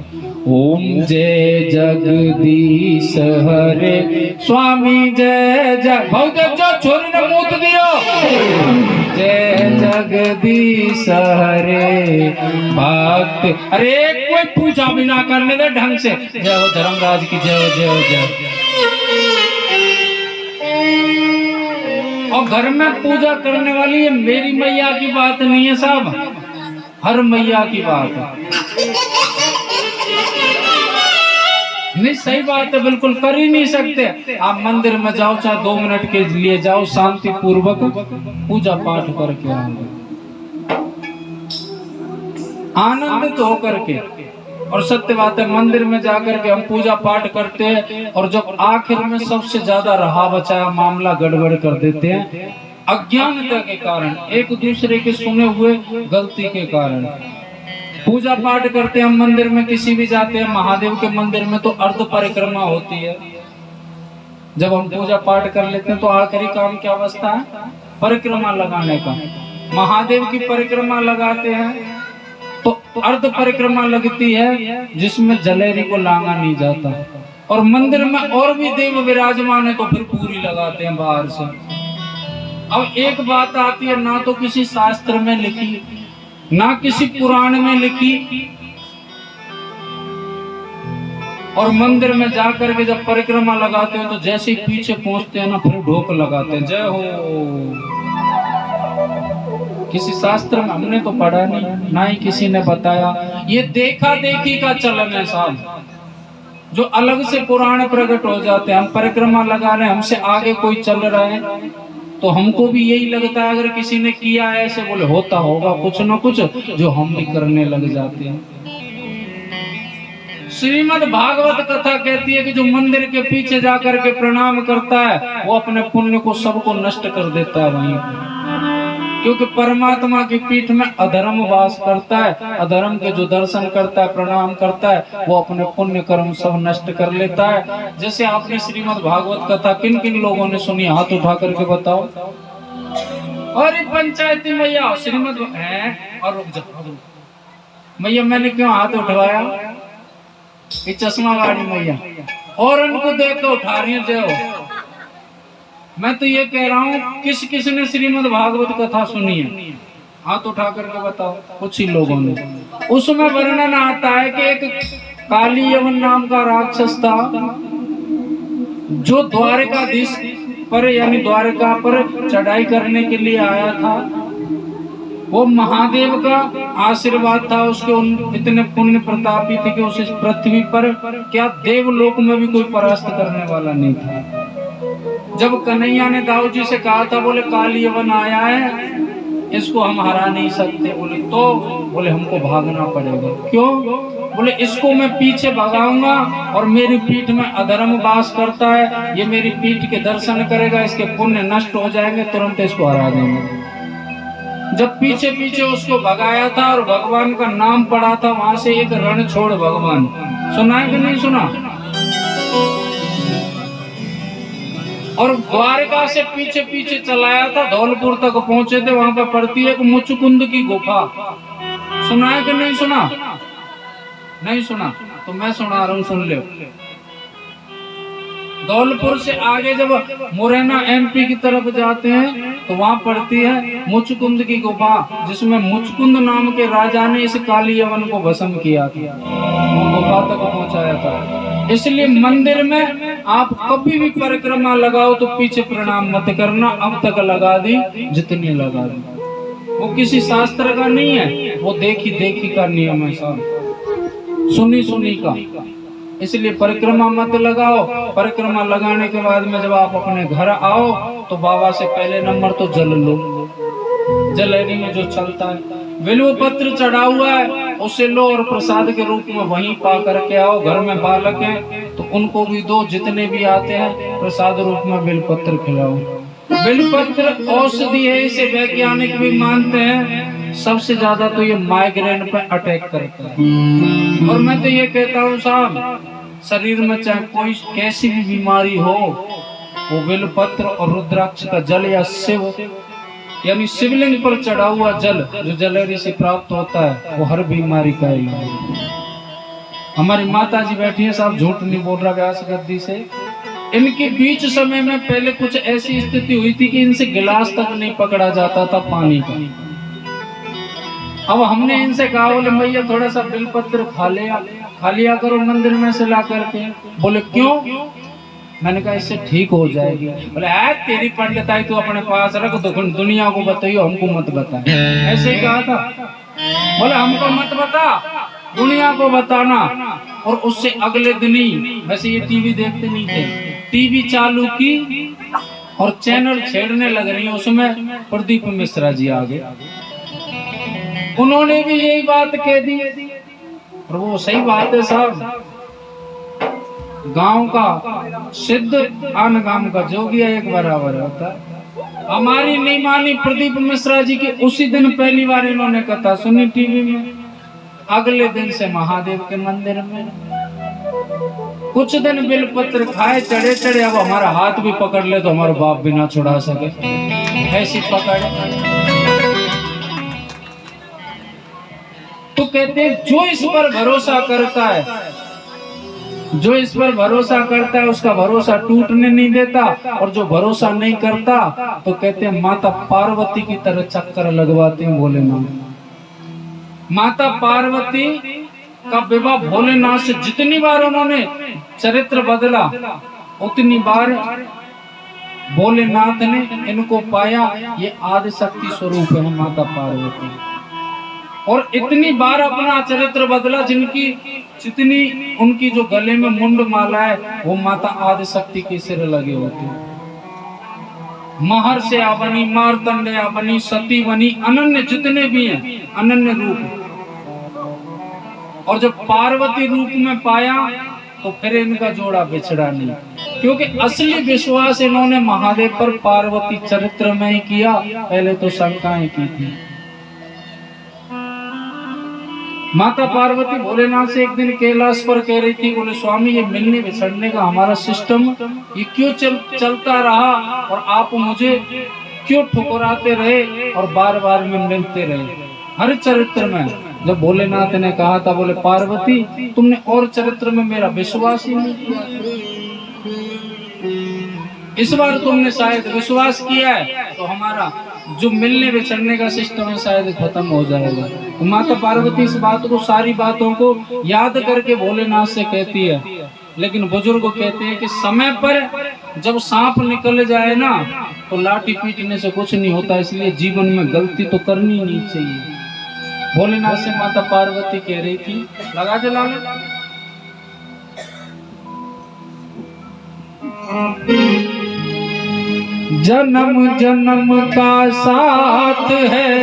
ओम जय जगदीश हरे स्वामी जय जय भवदेव जो छोरी ने मूत दियो, जय जगदीश हरे भक्त। अरे कोई पूजा भी ना करने दे ढंग से, जय हो धर्मराज की जय हो, जय हो, जय। और घर में पूजा करने वाली ये मेरी मैया की बात नहीं है साहब, हर मैया की बात है। नहीं सही बात है, बिल्कुल कर ही नहीं सकते। आप मंदिर में जाओ, चाहे 2 मिनट के लिए जाओ, शांति पूर्वक पूजा पाठ करके आओ, आनंदित होकर के। और सत्य बात है, मंदिर में जाकर के हम पूजा पाठ करते हैं, और जब आखिर में सबसे ज्यादा रहा बचाया मामला गड़बड़ कर देते हैं, अज्ञानता के कारण, एक दूसरे के सुने हुए गलती के कारण। पूजा पाठ करते हैं हम मंदिर में, किसी भी जाते हैं महादेव के मंदिर में तो अर्ध परिक्रमा होती है। जब हम पूजा पाठ कर लेते हैं तो आखिरी काम क्या अवस्था है, परिक्रमा लगाने का। महादेव की परिक्रमा लगाते हैं तो अर्ध परिक्रमा लगती है जिसमें जलेरी को लांगा नहीं जाता, और मंदिर में और भी देव विराजमान है तो फिर पूरी लगाते हैं बाहर से। अब एक बात आती है, ना तो किसी शास्त्र में लिखी, ना किसी पुराण में लिखी, और मंदिर में जाकर के जब परिक्रमा लगाते हैं तो जैसे ही पीछे पहुंचते हैं ना फिर ढोक लगाते हैं, जय हो। किसी शास्त्र में हमने तो पढ़ा नहीं, ना ही किसी ने बताया। ये देखा देखी का चलन है साहब, जो अलग से पुराण प्रकट हो जाते हैं। हम परिक्रमा लगा रहे हैं, हमसे आगे कोई चल रहा है तो हमको भी यही लगता है अगर किसी ने किया है ऐसे, बोले होता होगा कुछ ना कुछ, जो हम भी करने लग जाते हैं। श्रीमद् भागवत कथा कहती है कि जो मंदिर के पीछे जाकर के प्रणाम करता है वो अपने पुण्य को सबको नष्ट कर देता है वहीं, क्योंकि परमात्मा की पीठ में अधर्म वास करता है। अधर्म के जो दर्शन करता है, प्रणाम करता है, वो अपने पुण्य कर्म सब नष्ट कर लेता है। जैसे आपने श्रीमद् भागवत कथा किन किन लोगों ने सुनी, हाथ उठा करके बताओ। और पंचायती मैया श्रीमद् और रुक जाओ मैया, मैंने क्यों हाथ उठवाया? ये चश्मा वाली मैया और उनको देख के उठा रही है, जय हो। मैं तो ये कह रहा हूँ किस किस ने श्रीमद् भागवत कथा सुनी है? हाथ उठा करके बताओ। कुछ ही लोगों ने। उसमें वर्णन आता है कि एक काली यवन नाम का राक्षस था जो द्वारकाधीश पर यानी द्वारका पर चढ़ाई करने के लिए आया था। वो महादेव का आशीर्वाद था उसके, उन इतने पुण्य प्रतापी थे कि उस पृथ्वी पर क्या देवलोक में भी कोई परास्त करने वाला नहीं था। जब कन्हैया ने दाऊ जी से कहा था, बोले काली यवन आया है, इसको हम हरा नहीं सकते। बोले तो? बोले हमको भागना पड़ेगा। क्यों? बोले इसको मैं पीछे भगाऊंगा और मेरी पीठ में अधर्म वास करता है, ये मेरी पीठ के दर्शन करेगा, इसके पुण्य नष्ट हो जाएंगे, तुरंत इसको हरा देंगे। जब पीछे पीछे उसको भगाया था और भगवान का नाम पड़ा था, वहां से एक रण छोड़ भगवान, सुना है कि नहीं सुना? और द्वारका से पीछे पीछे चलाया था, धौलपुर तक पहुंचे थे। वहां पर पड़ती है एक मुचकुंद की गुफा, सुना है कि नहीं सुना? नहीं सुना तो मैं सुना रहा हूं, सुन लो। धौलपुर से आगे जब मुरैना एमपी की तरफ जाते हैं तो वहां पड़ती है मुचकुंद की गुफा, जिसमें मुचकुंद नाम के राजा ने इस काली यवन को भस्म किया था, वो गुफा तक पहुंचाया था। इसलिए मंदिर में आप कभी भी परिक्रमा लगाओ तो पीछे प्रणाम मत करना। अब तक लगा दी जितनी लगा दी, वो किसी शास्त्र का नहीं है, वो देखी देखी का नियम है साहब, सुनी सुनी का। इसलिए परिक्रमा मत लगाओ। परिक्रमा लगाने के बाद में जब आप अपने घर आओ तो बाबा से पहले नंबर तो जल लो। जलेरी में जो चलता है, बिल्व पत्र चढ़ा हुआ है उसे लो और प्रसाद के रूप में वहीं पा करके आओ। घर में बालक है तो उनको भी दो, जितने भी आते हैं प्रसाद रूप में बिल्व पत्र खिलाओ। बिल्व पत्र औषधि है, इसे वैज्ञानिक भी मानते हैं। सबसे ज्यादा तो ये माइग्रेन पे अटैक करता है। और मैं तो ये कहता हूँ साहब, शरीर में चाहे कोई कैसी भी बीमारी हो, वो बिल्व पत्र और रुद्राक्ष का जल या शिव यानी शिवलिंग पर चढ़ा हुआ जल जो जलेरी से प्राप्त होता है, वो हर बीमारी का इलाज है। हमारी माता जी बैठी है साहब, झूठ नहीं बोल रहा व्यास गद्दी से। इनके बीच समय में पहले कुछ ऐसी स्थिति हुई थी कि इनसे गिलास तक नहीं पकड़ा जाता था पानी का। अब हमने इनसे कहा, बोले भैया थोड़ा सा बिलपत्र खा लिया करो मंदिर में से ला करके। बोले क्यों? मैंने कहा इससे ठीक हो जाएगी। बोले तेरी पंडिताई तू अपने पास रख, तो दुनिया को बताइयो, हमको मत बता। ऐसे ही कहा था। बोले हमको मत बता, दुनिया को बताना। और उससे अगले दिन ही, वैसे ये टीवी देखते नहीं थे, टीवी चालू की और चैनल छेड़ने लग रही है, उसमें प्रदीप मिश्रा जी आ गए। उन्होंने भी यही बात कह दी और वो सही बात है साहब। गांव का सिद्ध आन गांव का जोगिया एक बराबर होता है। हमारी नहीं मानी प्रदीप मिश्रा जी की, उसी दिन पहली बार इन्होंने कथा सुनी टीवी में, अगले दिन से महादेव के मंदिर में। कुछ दिन बिलपत्र खाए, चढ़े। अब हमारा हाथ भी पकड़ ले तो हमारा बाप भी ना छुड़ा सके, ऐसी पकड़। तो कहते हैं जो इस पर भरोसा करता है, जो इस पर भरोसा करता है उसका भरोसा टूटने नहीं देता, और जो भरोसा नहीं करता तो कहते हैं माता पार्वती की तरह चक्कर लगवाते हैं भोलेनाथ। माता पार्वती का विवाह भोलेनाथ से जितनी बार उन्होंने चरित्र बदला, उतनी बार भोलेनाथ ने इनको पाया। ये आदि शक्ति स्वरूप है माता पार्वती, और इतनी बार अपना चरित्र बदला जिनकी जितनी उनकी जो गले में मुंड माला है वो माता आदि शक्ति के सिर लगे होते हैं। महर्षि बनी, मार्तंडेय बनी, सती बनी, अनन्य जितने भी हैं अनन्य रूप। और जब पार्वती रूप में पाया तो फिर इनका जोड़ा बिछड़ा नहीं, क्योंकि असली विश्वास इन्होंने महादेव पर पार्वती चरित्र में ही किया। पहले तो शंकाएं की थी। माता पार्वती भोलेनाथ से एक दिन कैलाश पर कह रही थी, बोले स्वामी ये मिलने बिछड़ने का हमारा सिस्टम ये क्यों चलता रहा, और आप मुझे क्यों ठुकराते रहे और बार बार में मिलते रहे हर चरित्र में। जब भोलेनाथ ने कहा था, बोले पार्वती तुमने और चरित्र में मेरा विश्वास ही नहीं किया, इस बार तुमने शायद विश्वास किया है तो हमारा जो मिलने बिछड़ने का सिस्टम है शायद खत्म हो जाएगा। तो माता पार्वती इस बात को, सारी बातों को याद करके भोलेनाथ से कहती है। लेकिन बुजुर्ग कहते हैं कि समय पर जब सांप निकल जाए ना तो लाठी पीटने से कुछ नहीं होता, इसलिए जीवन में गलती तो करनी नहीं चाहिए। भोलेनाथ से माता पार्वती कह रही थी, लगा जला जन्म जन्म का साथ है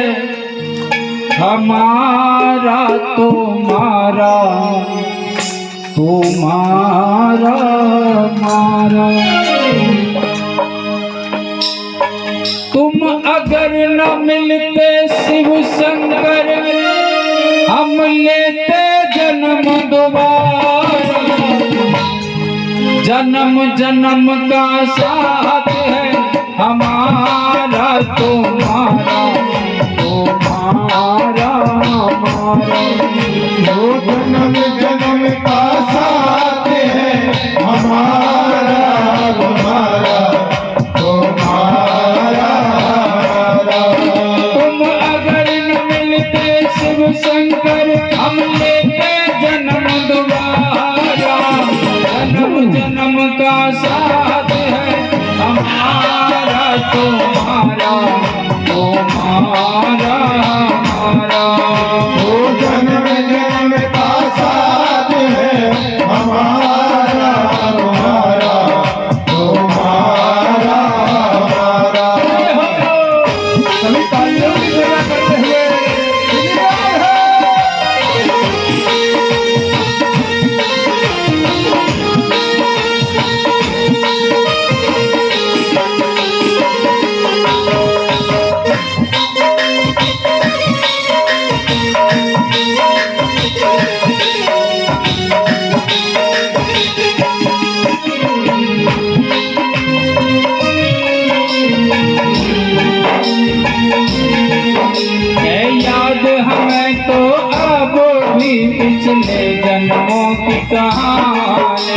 हमारा तुम्हारा, तुम्हारा हमारा। तुम अगर न मिलते शिव शंकर हम लेते जन्म दोबारा। जन्म जन्म का साथ है हमारा तुम्हारा, तुम्हारा हमारा। वो जन्म जन्म का साथ है हमारा तुम्हारा, तुम्हारा हमारा। तुम अगर न मिलते शिव शंकर हम लेते जन्म दोबारा। जन्म जन्म का साथ है हमारा तुम्हारा, तुम्हारा हमारा। वो जन्म जन्म का साथ है हमारा तुम्हारा, तुम्हारा हमारा। सभी तालियों की सेवा करते हुए पिछले जन्मों की कहानी।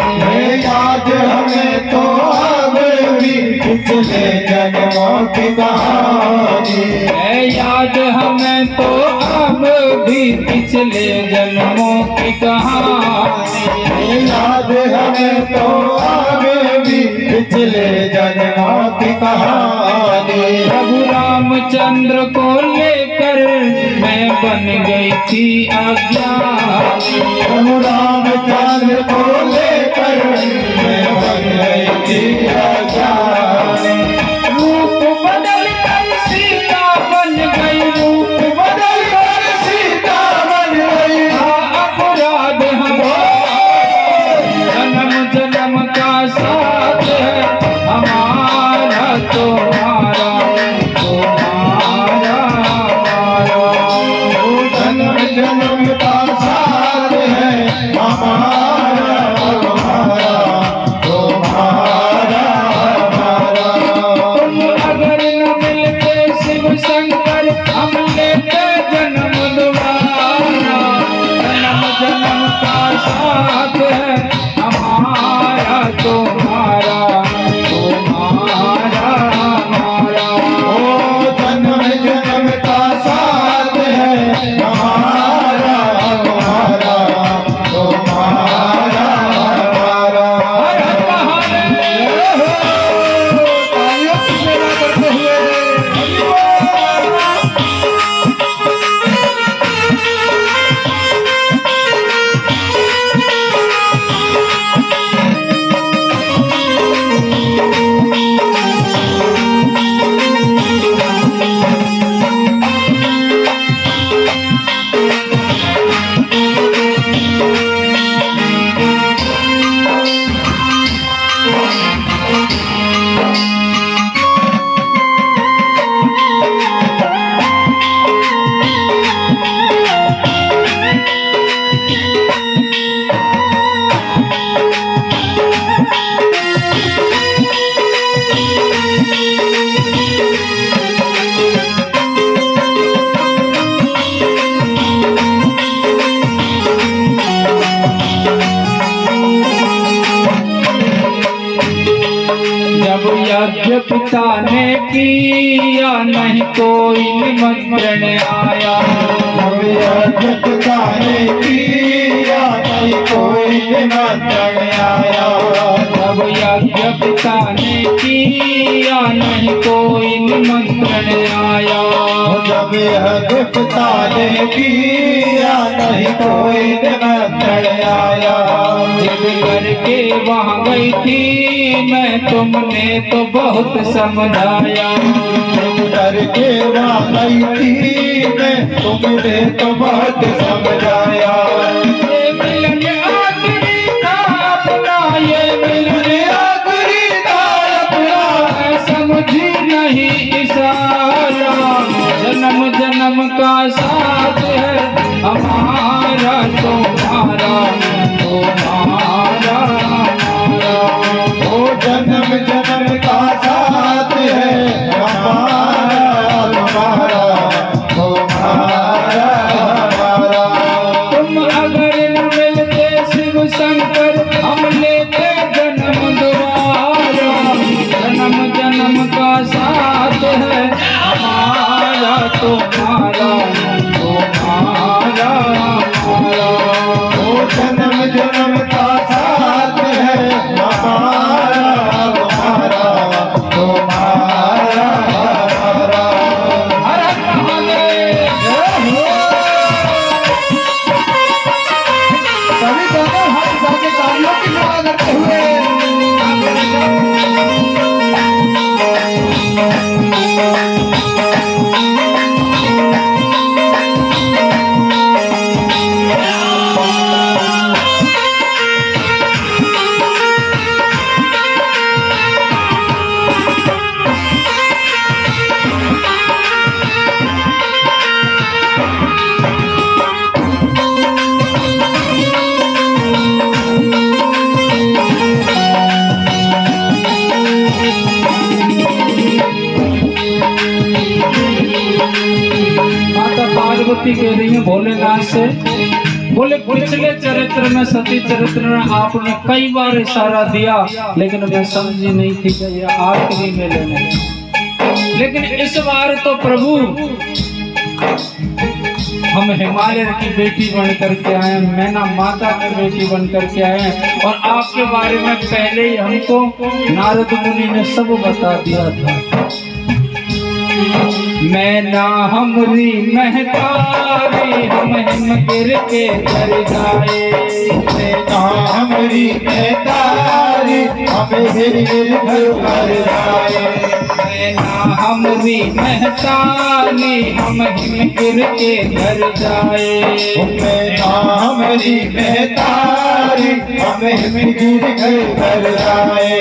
याद हमें तो अब भी पिछले जन्मों की कहानी। याद हमें तो अब भी पिछले जन्मों की कहानी। याद हमें तो अब भी पिछले जन्मों की कहानी। प्रभु रामचंद्र को लेकर मैं बन गई थी अज्ञानी। प्रभु रामचंद्र को लेकर मैं बन गई थी अज्ञानी। रूप बदल कर सीता बन गई, रूप बदल कर सीता बन गई। अपराध हमारा जन्म जन्म का साथ है हमारा तुम्हारा, तुम्हारा हमारा। जन्म जन्म का साथ है हमारा तुम्हारा, तुम्हारा हमारा। तुम अगर न मिलते शिव शंकर हम लेते जन्म दोबारा। जब यज्ञ पिता ने किया नहीं कोई निमंत्रण आया। जब यज्ञ पिता ने किया नहीं कोई निमंत्रण आया। जब यज्ञ पिता ने किया नहीं कोई निमंत्रण आया। जब यज्ञ पिता ने किया नहीं कोई निमंत्रण आया। जिद करके वहाँ गई थी मैं, तुमने तो बहुत समझाया। जिद करके वहाँ गई थी मैं, तुमने तो बहुत समझाया। ये मिलन आखिरी था अपना, ये मिलन आखिरी था अपना, समझी नहीं इशारा। जन्म जन्म का साथ है हमारा तुम्हारा, तुम्हारा हमारा। वो जन्म जन्म का साथ है हमारा तुम्हारा, तुम्हारा हमारा। तुम अगर न मिलते शिव शंकर, हम लेते जन्म दोबारा। जन्म जन्म का साथ है हमारा तुम्हारा, तुम्हारा हमारा। वो जन्म जन्म का साथ है हमारा तुम्हारा, तुम्हारा हमारा। हर हर महादेव। सभी दोनों हाथ करके तालियों की सेवा करते हुए माता पार्वती कह रही है भोलेनाथ से, बोले पिछले चरित्र में सती चरित्र में आपने कई बार इशारा दिया, लेकिन मैं समझी नहीं थी कि ये आखिरी में लेने। लेकिन इस बार तो प्रभु हम हिमालय की बेटी बन करके आए हैं, मैना माता की बेटी बन करके आए हैं, और आपके बारे में पहले ही हमको नारद मुनि ने सब बता दिया था। मैना हमरी महतारी, हम हिमगिर के घर जाए। मैना हमरी महतारी, हमें गिर गिर घर जाए। मैना हमरी महतारी, हम हिमगिर के घर जाए। मैना हमरी महतारी, हमें गिर घर जाए।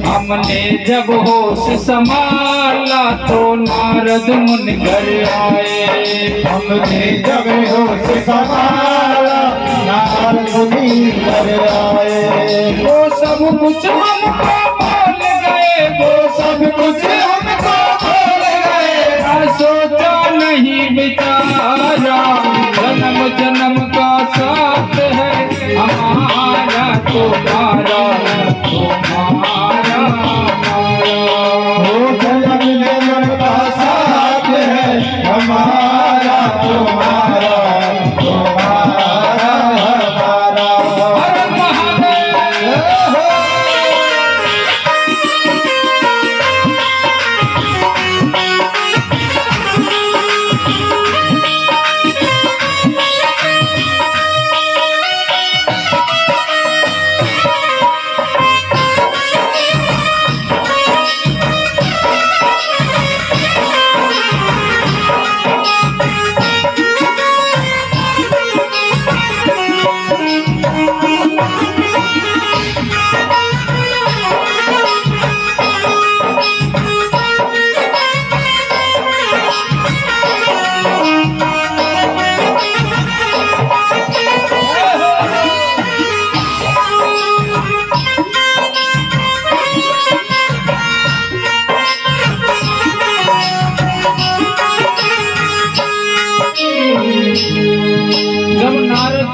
हमने जब होश संभाला तो नारद मुनि घर आए। हमने जब होश संभाला नारद मुनि घर आए। वो सब कुछ हमको बोल गए, वो सब कुछ हमको बोल गए, सोचा नहीं विचारा। जन्म जन्म का साथ है हमारा तुम्हारा, तुम्हारा हमारा। वो जन्म जन्म का साथ है हमारा तुम्हारा, तुम्हारा हमारा। हर महादेव।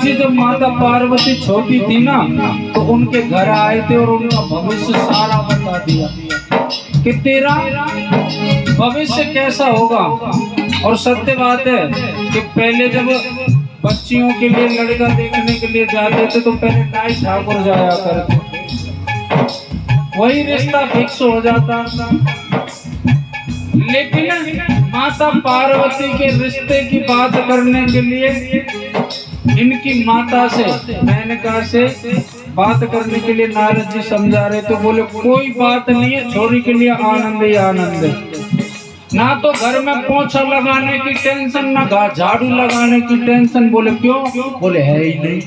जी जब माता पार्वती छोटी थी ना तो उनके घर आए थे और उनका भविष्य सारा बता दिया कि तेरा भविष्य कैसा होगा। और सत्य बात है कि पहले जब बच्चियों के लिए लड़का देखने के लिए जाते थे तो पहले नाई ठाकुर जाया करते, वही रिश्ता फिक्स हो जाता। लेकिन माता पार्वती के रिश्ते की बात करने के लिए इनकी माता से मेनका से बात करने के लिए नारद जी समझा रहे तो बोले कोई बात नहीं है, छोरी के लिए आनंद ही आनंद है। ना तो घर में पोछा लगाने की टेंशन, ना झाड़ू लगाने की टेंशन। बोले क्यों? बोले है ही नहीं।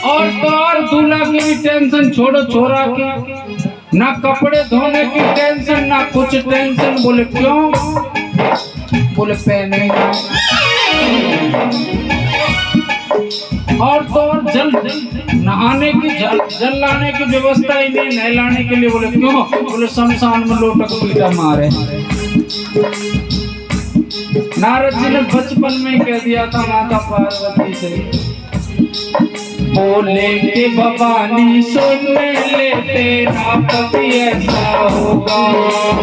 और तो और दूल्हा की भी टेंशन छोड़ो, छोरा की ना कपड़े धोने की टेंशन, ना कुछ टेंशन। बोले क्यों? बोले पहने और तो और जल नहाने की जल लाने की व्यवस्था ही नहीं, नहलाने के लिए। बोले क्यों? बोले शमशान में लोटक पीटा मारे। नारद जी ने बचपन में कह दिया था माता पार्वती से, बोले कि भवानी सुन ले तेरा पति ऐसा होगा।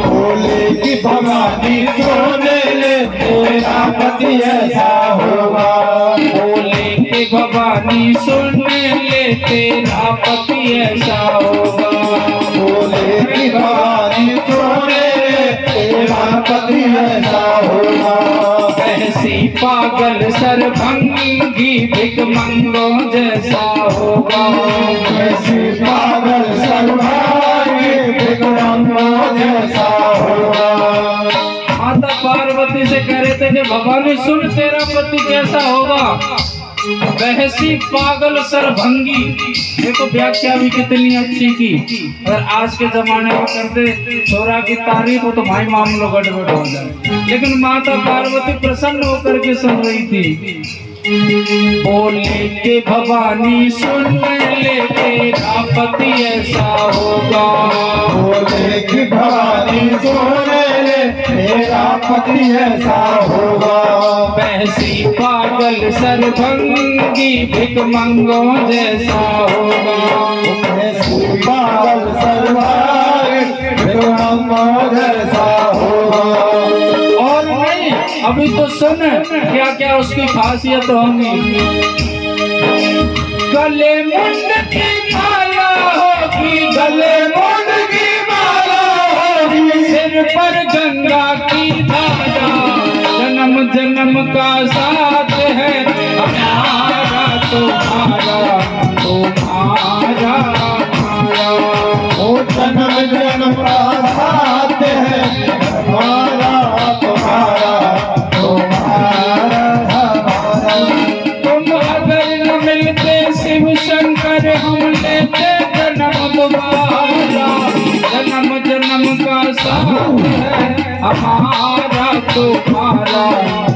बोले कि भवानी सुन ले तेरा पति ऐसा होगा। बोले कि भवानी सुन ले तेरा पति ऐसा होगा। बोले कि भवानी सुन ले तेरा पति ऐसा होगा। ऐसी पागल सरभंगी भिखमंगो जैसा होगा। ऐसी पागल सरभंगी भिखमंगो जैसा होगा। माता पार्वती से कह रहे थे कि भवानी सुन तेरा पति कैसा होगा। वैसी पागल सरभंगी, देखो व्याख्या भी कितनी अच्छी की। अगर आज के जमाने में करते छोरा की तारीफ हो तो भाई मामलो गड़बड़ हो जाए, लेकिन माता पार्वती प्रसन्न होकर के सुन रही थी। बोले कि भवानी सुन ले तेरा पति ऐसा होगा। बोले कि भवानी सुन ले तेरा पति ऐसा होगा। वैसी पागल सरभंगी भिखमंगो जैसा होगा। ऐसी पागल सरभंगी भिखमंगो जैसा होगा। और नहीं, अभी तो सुन क्या क्या उसकी खासियत होगी। गले मुंड की माला होगी, गले मुंड की माला होगी, सिर पर गंगा की धारा, जन्म जन्म का साथ है हमारा तुम्हारा तुम्हारा हमारा। ओ जन्म जन्म का साथ है हमारा तुम्हारा तुम्हारा हमारा। तुम अगर न मिलते शिव शंकर हम लेते जन्म दोबारा, जन्म जन्म का साथ है हमारा तुम्हारा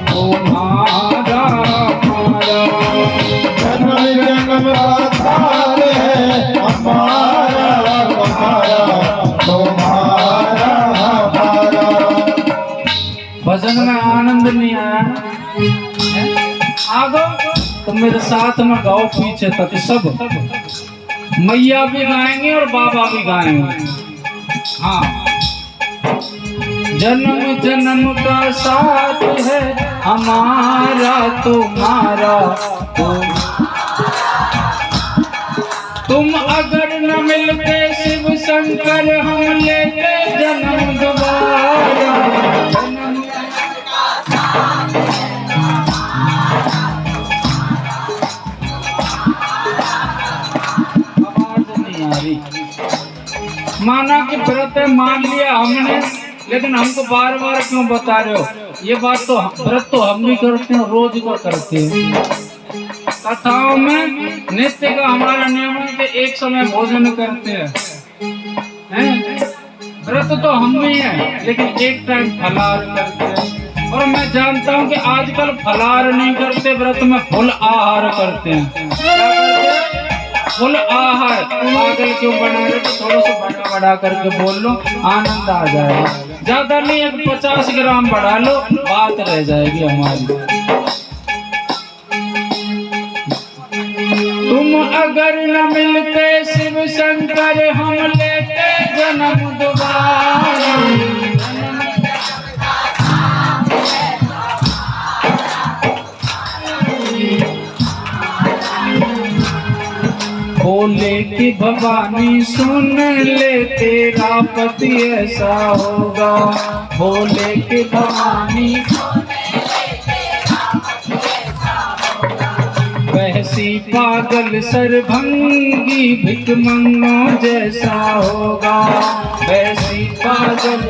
तुम्हारा हमारा। जन्म जन्म का साथ है हमारा तुम्हारा तुम्हारा हमारा। भजन में आनंद नहीं आया? आ गो तो मेरे साथ में गाओ पीछे तक सब। मैया भी गाएंगे और बाबा भी गाएंगे। हाँ, जन्म जन्म का साथ है हमारा तुम्हारा तुम अगर न मिलते शिव शंकर हम लेते जन्म दोबारा। आवाज नहीं आ रही। माना कि व्रत मान लिया हमने, लेकिन हमको बार बार क्यों बता रहे हो? ये बात तो व्रत तो हम भी करते हैं, रोज का करते हैं। कथाओं में नित्य का हमारा नियम है कि एक समय भोजन करते हैं। व्रत तो हम भी हैं, लेकिन एक टाइम फलाहार करते हैं। और मैं जानता हूँ कि आजकल फलाहार नहीं करते, व्रत में फुल आहार करते हैं। फुल आहार पागल क्यों बना रहे? तो थोड़ा सा बढ़ा करके बोल लो, आनंद आ जाएगा। ज्यादा नहीं, एक 50 ग्राम बढ़ा लो, बात रह जाएगी हमारी। अगर न मिलते शिव शंकर हम लेते जन्म दोबारा। बोले कि भवानी सुन ले तेरा पति ऐसा होगा। बोले कि भवानी वैसी पागल सरभंगी भिकमंगों जैसा होगा। वैसी पागल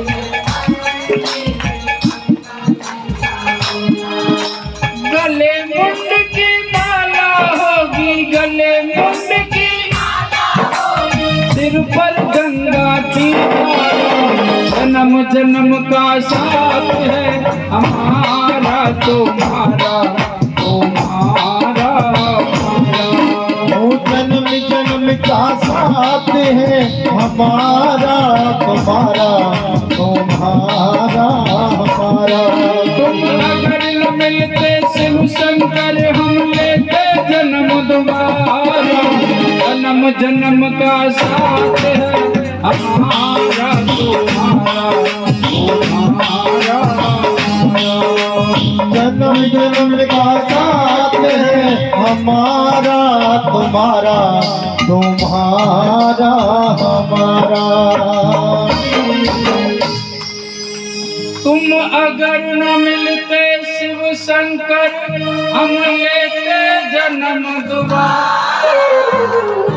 गले मुंड की माला होगी। गले मुंड की सिर पर गंगा की जन्म जन्म का साथ है हमारा तुम्हारा तुम्हारा। जन्म जन्म का साथ है हमारा तुम्हारा तुम्हारा हमारा। तुम अगर न मिलते शिव शंकर हम लेते जन्म दोबारा। जन्म जन्म का साथ है हमारा तुम्हारा तुम्हारा। जन्म जन्म का साथ है हमारा तुम्हारा तुम्हारा हमारा। तुम अगर न मिलते शिव शंकर हम लेते जन्म दोबारा।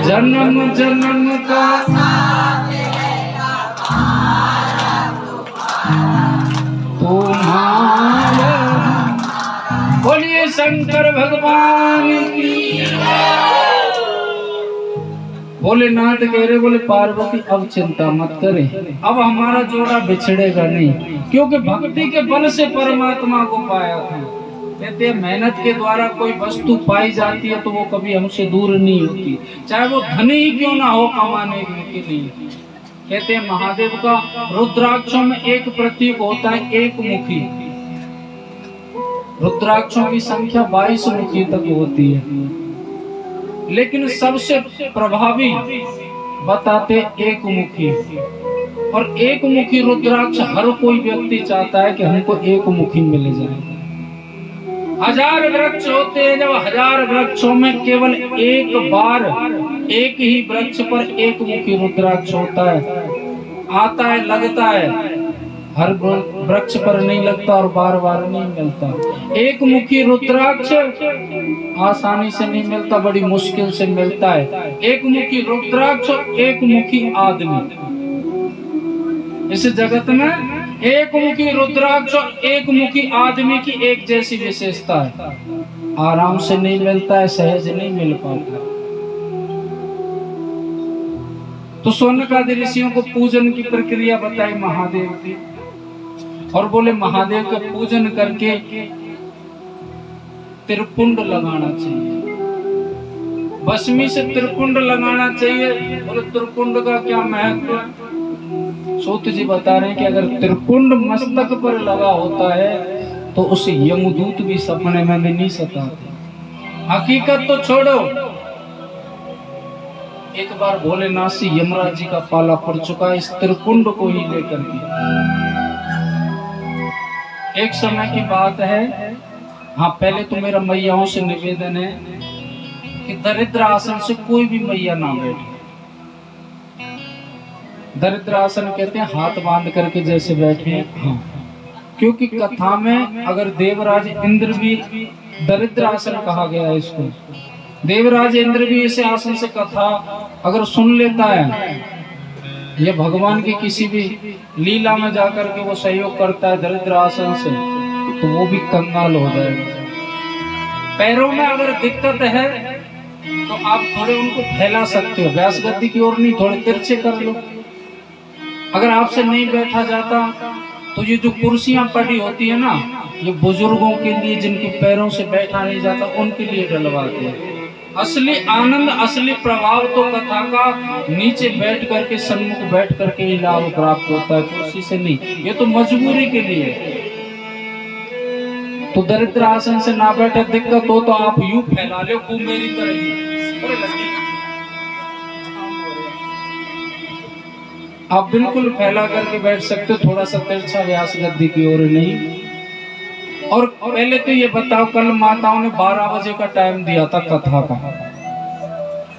जन्म जन्म का तुम्हारा। बोलिए शंकर भगवान की। भोलेनाथ कह रहे, बोले पार्वती अब चिंता मत करें, अब हमारा जोड़ा बिछड़ेगा नहीं, क्योंकि भक्ति के बल से परमात्मा को पाया था। कहते हैं मेहनत के द्वारा कोई वस्तु पाई जाती है तो वो कभी हमसे दूर नहीं होती, चाहे वो धनी ही क्यों ना हो कमाने के लिए। कहते हैं महादेव का रुद्राक्षों में एक प्रतीक होता है एक मुखी। रुद्राक्षों की संख्या 22 मुखी तक होती है, लेकिन सबसे प्रभावी बताते एक मुखी। और एक मुखी रुद्राक्ष हर कोई व्यक्ति चाहता है कि हमको एक मुखी मिल जाए। 1000 वृक्ष होते हैं, जब 1000 वृक्षों में केवल एक बार एक ही वृक्ष पर एक मुखी रुद्राक्ष होता है, आता है लगता है, हर वृक्ष पर नहीं लगता और बार बार नहीं मिलता। एक मुखी रुद्राक्ष आसानी से नहीं मिलता, बड़ी मुश्किल से मिलता है। एक मुखी रुद्राक्ष एक मुखी आदमी। इस जगत में एक मुखी रुद्राक्ष एक मुखी आदमी की एक जैसी विशेषता है, आराम से नहीं मिलता है, सहज नहीं मिल पाता। तो सोनकादि ऋषियों को पूजन की प्रक्रिया बताई महादेव की, और बोले महादेव का पूजन करके त्रिपुंड लगाना चाहिए, भस्मी से त्रिपुंड लगाना चाहिए। बोले त्रिपुंड का क्या महत्व? सूत जी बता रहे हैं कि अगर त्रिपुंड मस्तक पर लगा होता है तो उसे यमदूत भी सपने में भी नहीं सताते। हकीकत तो छोड़ो, एक बार भोलेनाथ से यमराज जी का पाला पड़ चुका इस त्रिपुंड को ही लेकर के। एक समय की बात है, हाँ पहले तो मेरा मैयाओं से निवेदन है कि दरिद्र आसन से कोई भी मैया ना बैठे। दरिद्र आसन कहते हैं हाथ बांध करके जैसे बैठे, हाँ, क्योंकि कथा में अगर देवराज इंद्र भी दरिद्र आसन कहा गया है इसको। देवराज इंद्र भी इस आसन से कथा अगर सुन लेता है, ये भगवान की किसी भी लीला में जाकर के वो सहयोग करता है दरिद्र आसन से, तो वो भी कंगाल हो जाएगा। पैरों में अगर दिक्कत है तो आप थोड़े उनको फैला सकते हो, व्यास गद्दी की ओर नहीं, थोड़े तिरछे कर लो। अगर आपसे नहीं बैठा जाता तो ये जो कुर्सियां पड़ी होती है ना, ये बुजुर्गों के लिए जिनके पैरों से बैठा नहीं जाता उनके लिए डलवाते हैं। असली आनंद असली प्रभाव तो कथा का नीचे बैठ करके सन्मुख बैठ करके ही लाभ प्राप्त होता है, कुर्सी से नहीं। ये तो मजबूरी के लिए। तो दरिद्र आसन से ना बैठे दिक्कत हो तो आप यूं फैला लो खूब मेरी तरह ही। आप बिल्कुल फैला करके बैठ सकते हो, थोड़ा सा तिरछा व्यास गद्दी की ओर नहीं। और पहले तो ये बताओ, कल माताओं ने 12 बजे का टाइम दिया था कथा का,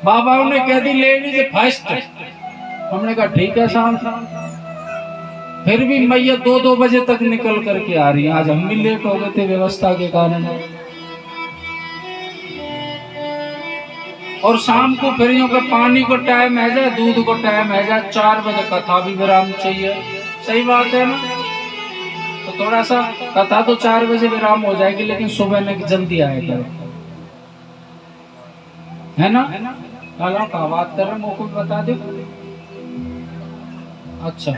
बाबाओं ने कह दी लेडीज फर्स्ट। हमने कहा ठीक है साहब, फिर भी मैया 2-2 बजे तक निकल करके आ रही है। आज हम भी लेट हो गए थे व्यवस्था के कारण। और शाम को फिर यूं का पानी को टाइम है जाए, दूध को टाइम है जाए, 4 बजे कथा भी विराम चाहिए। सही बात है ना? तो थोड़ा सा कथा तो 4 बजे विराम हो जाएगी, लेकिन सुबह में जल्दी आएगा, है ना? काला का बात कर रहे हैं, मुझको बता दे। अच्छा,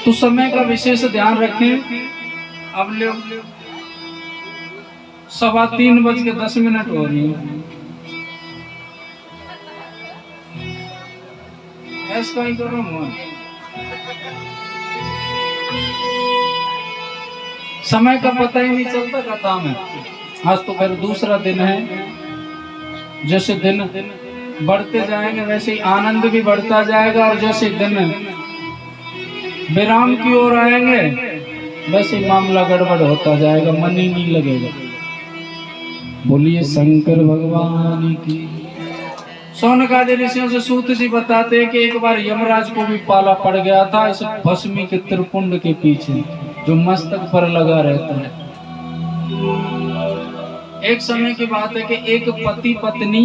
तो समय का विशेष ध्यान रखें। अब ले 3:15 हो रही है। ऐसा ही करो मोहन, समय का पता ही नहीं चलता कथा में। आज तो फिर दूसरा दिन है। जैसे दिन बढ़ते जाएंगे वैसे ही आनंद भी बढ़ता जाएगा, और जैसे दिन विराम की ओर आएंगे वैसे ही मामला गड़बड़ होता जाएगा, मन ही नहीं लगेगा। बोलिए शंकर भगवान की। सोनकादि ऋषियों से सूत जी बताते हैं कि एक बार यमराज को भी पाला पड़ गया था इस भस्मी के त्रिपुंड के पीछे, जो मस्तक पर लगा रहता है। एक समय की बात है कि एक पति पत्नी,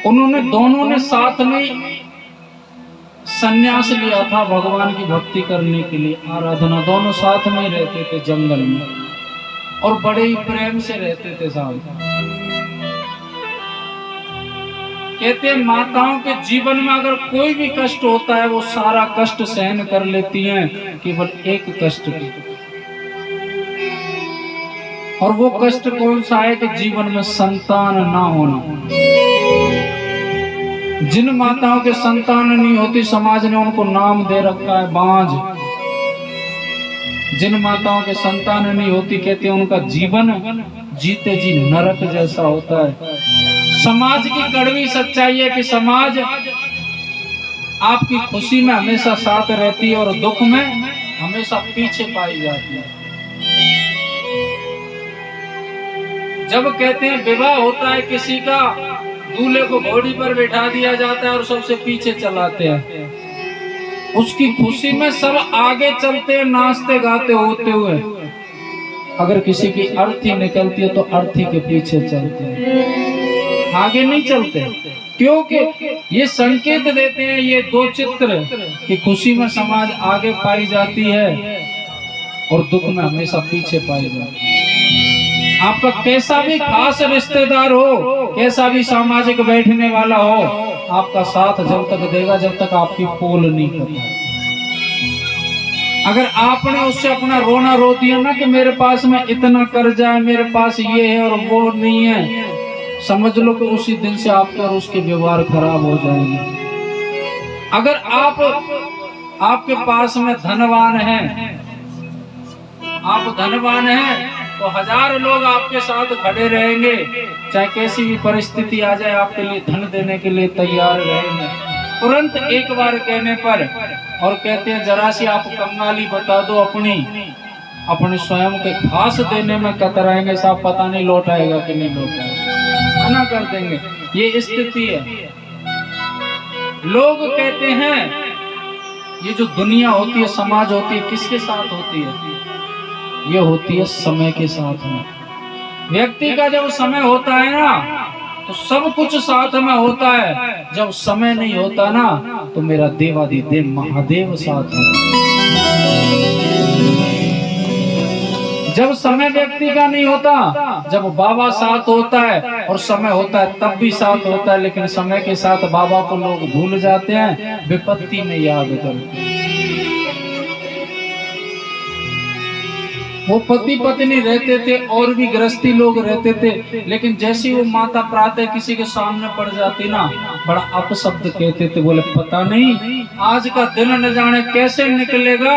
उन्होंने दोनों ने साथ में संन्यास लिया था भगवान की भक्ति करने के लिए, आराधना। दोनों साथ में रहते थे जंगल में, और बड़े ही प्रेम से रहते थे साथ। कहते हैं माताओं के जीवन में अगर कोई भी कष्ट होता है वो सारा कष्ट सहन कर लेती हैं, केवल एक कष्ट की। और वो कष्ट कौन सा है? कि जीवन में संतान ना होना। जिन माताओं के संतान नहीं होती, समाज ने उनको नाम दे रखा है बांझ। जिन माताओं के संतान नहीं होती, कहते हैं उनका जीवन जीते जी नरक जैसा होता है। समाज की कड़वी सच्चाई है कि समाज आपकी खुशी में हमेशा साथ रहती है और दुख में हमेशा पीछे पाई जाती है। जब कहते हैं विवाह होता है किसी का, दूल्हे को घोड़ी पर बैठा दिया जाता है और सबसे पीछे चलाते हैं। उसकी खुशी में सब आगे चलते हैं, नाचते गाते होते हुए। अगर किसी की अर्थी निकलती है तो अर्थी के पीछे चलते हैं, आगे नहीं चलते। क्योंकि ये संकेत देते हैं ये दो चित्र कि खुशी में समाज आगे पाई जाती है और दुख में हमेशा पीछे पाई जाती है। आपका कैसा भी खास रिश्तेदार हो, कैसा भी सामाजिक बैठने वाला हो, आपका साथ जब तक देगा जब तक आपकी पोल नहीं करता। अगर आपने उससे अपना रोना रो दिया ना कि मेरे पास में इतना कर्जा है, मेरे पास ये है और वो नहीं है, समझ लो कि उसी दिन से आपके और उसके व्यवहार खराब हो जाएंगे। अगर आपके पास में धनवान है, आप धनवान हैं, तो 1000 लोग आपके साथ खड़े रहेंगे, चाहे कैसी भी परिस्थिति आ जाए आपके लिए धन देने के लिए तैयार रहेंगे तुरंत एक बार कहने पर। और कहते हैं जरा सी आप कंगाली बता दो अपने स्वयं के खास देने में कतराएंगे, साहब पता नहीं लौट आएगा कि नहीं लौट आएगा, मना कर देंगे। ये स्थिति है। लोग कहते हैं ये जो दुनिया होती है, समाज होती है, किसके साथ होती है? ये होती है समय के साथ में। व्यक्ति का जब समय होता है ना तो सब कुछ साथ में होता है, जब समय नहीं होता ना तो मेरा देवाधिदेव महादेव साथ है। जब समय व्यक्ति का नहीं होता, जब बाबा साथ होता है और समय होता है तब भी साथ होता है, लेकिन समय के साथ बाबा को लोग भूल जाते हैं, विपत्ति में याद करते हैं। वो पति पत्नी रहते थे और भी गृहस्थी लोग रहते थे, लेकिन जैसी वो माता प्रातः किसी के सामने पड़ जाती ना, बड़ा अपशब्द कहते थे, बोले पता नहीं आज का दिन न जाने कैसे निकलेगा,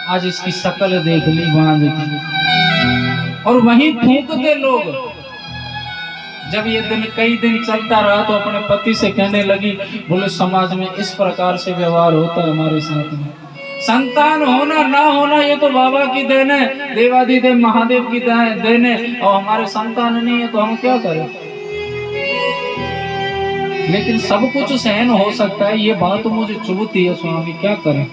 आज इसकी शक्ल देख ली बांझ की। और वहीं थूकते लोग, जब ये दिन कई दिन चलता रहा तो अपने पति से कहने लगी, बोले समाज में इस प्रकार से व्यवहार होता है हमारे साथ में। संतान होना ना होना ये तो बाबा की देन है, देवाधिदेव महादेव की देन है, और हमारे संतान नहीं है तो हम क्या करें। लेकिन सब कुछ सहन हो सकता है, ये बात तो मुझे चुभती है स्वामी, क्या करें।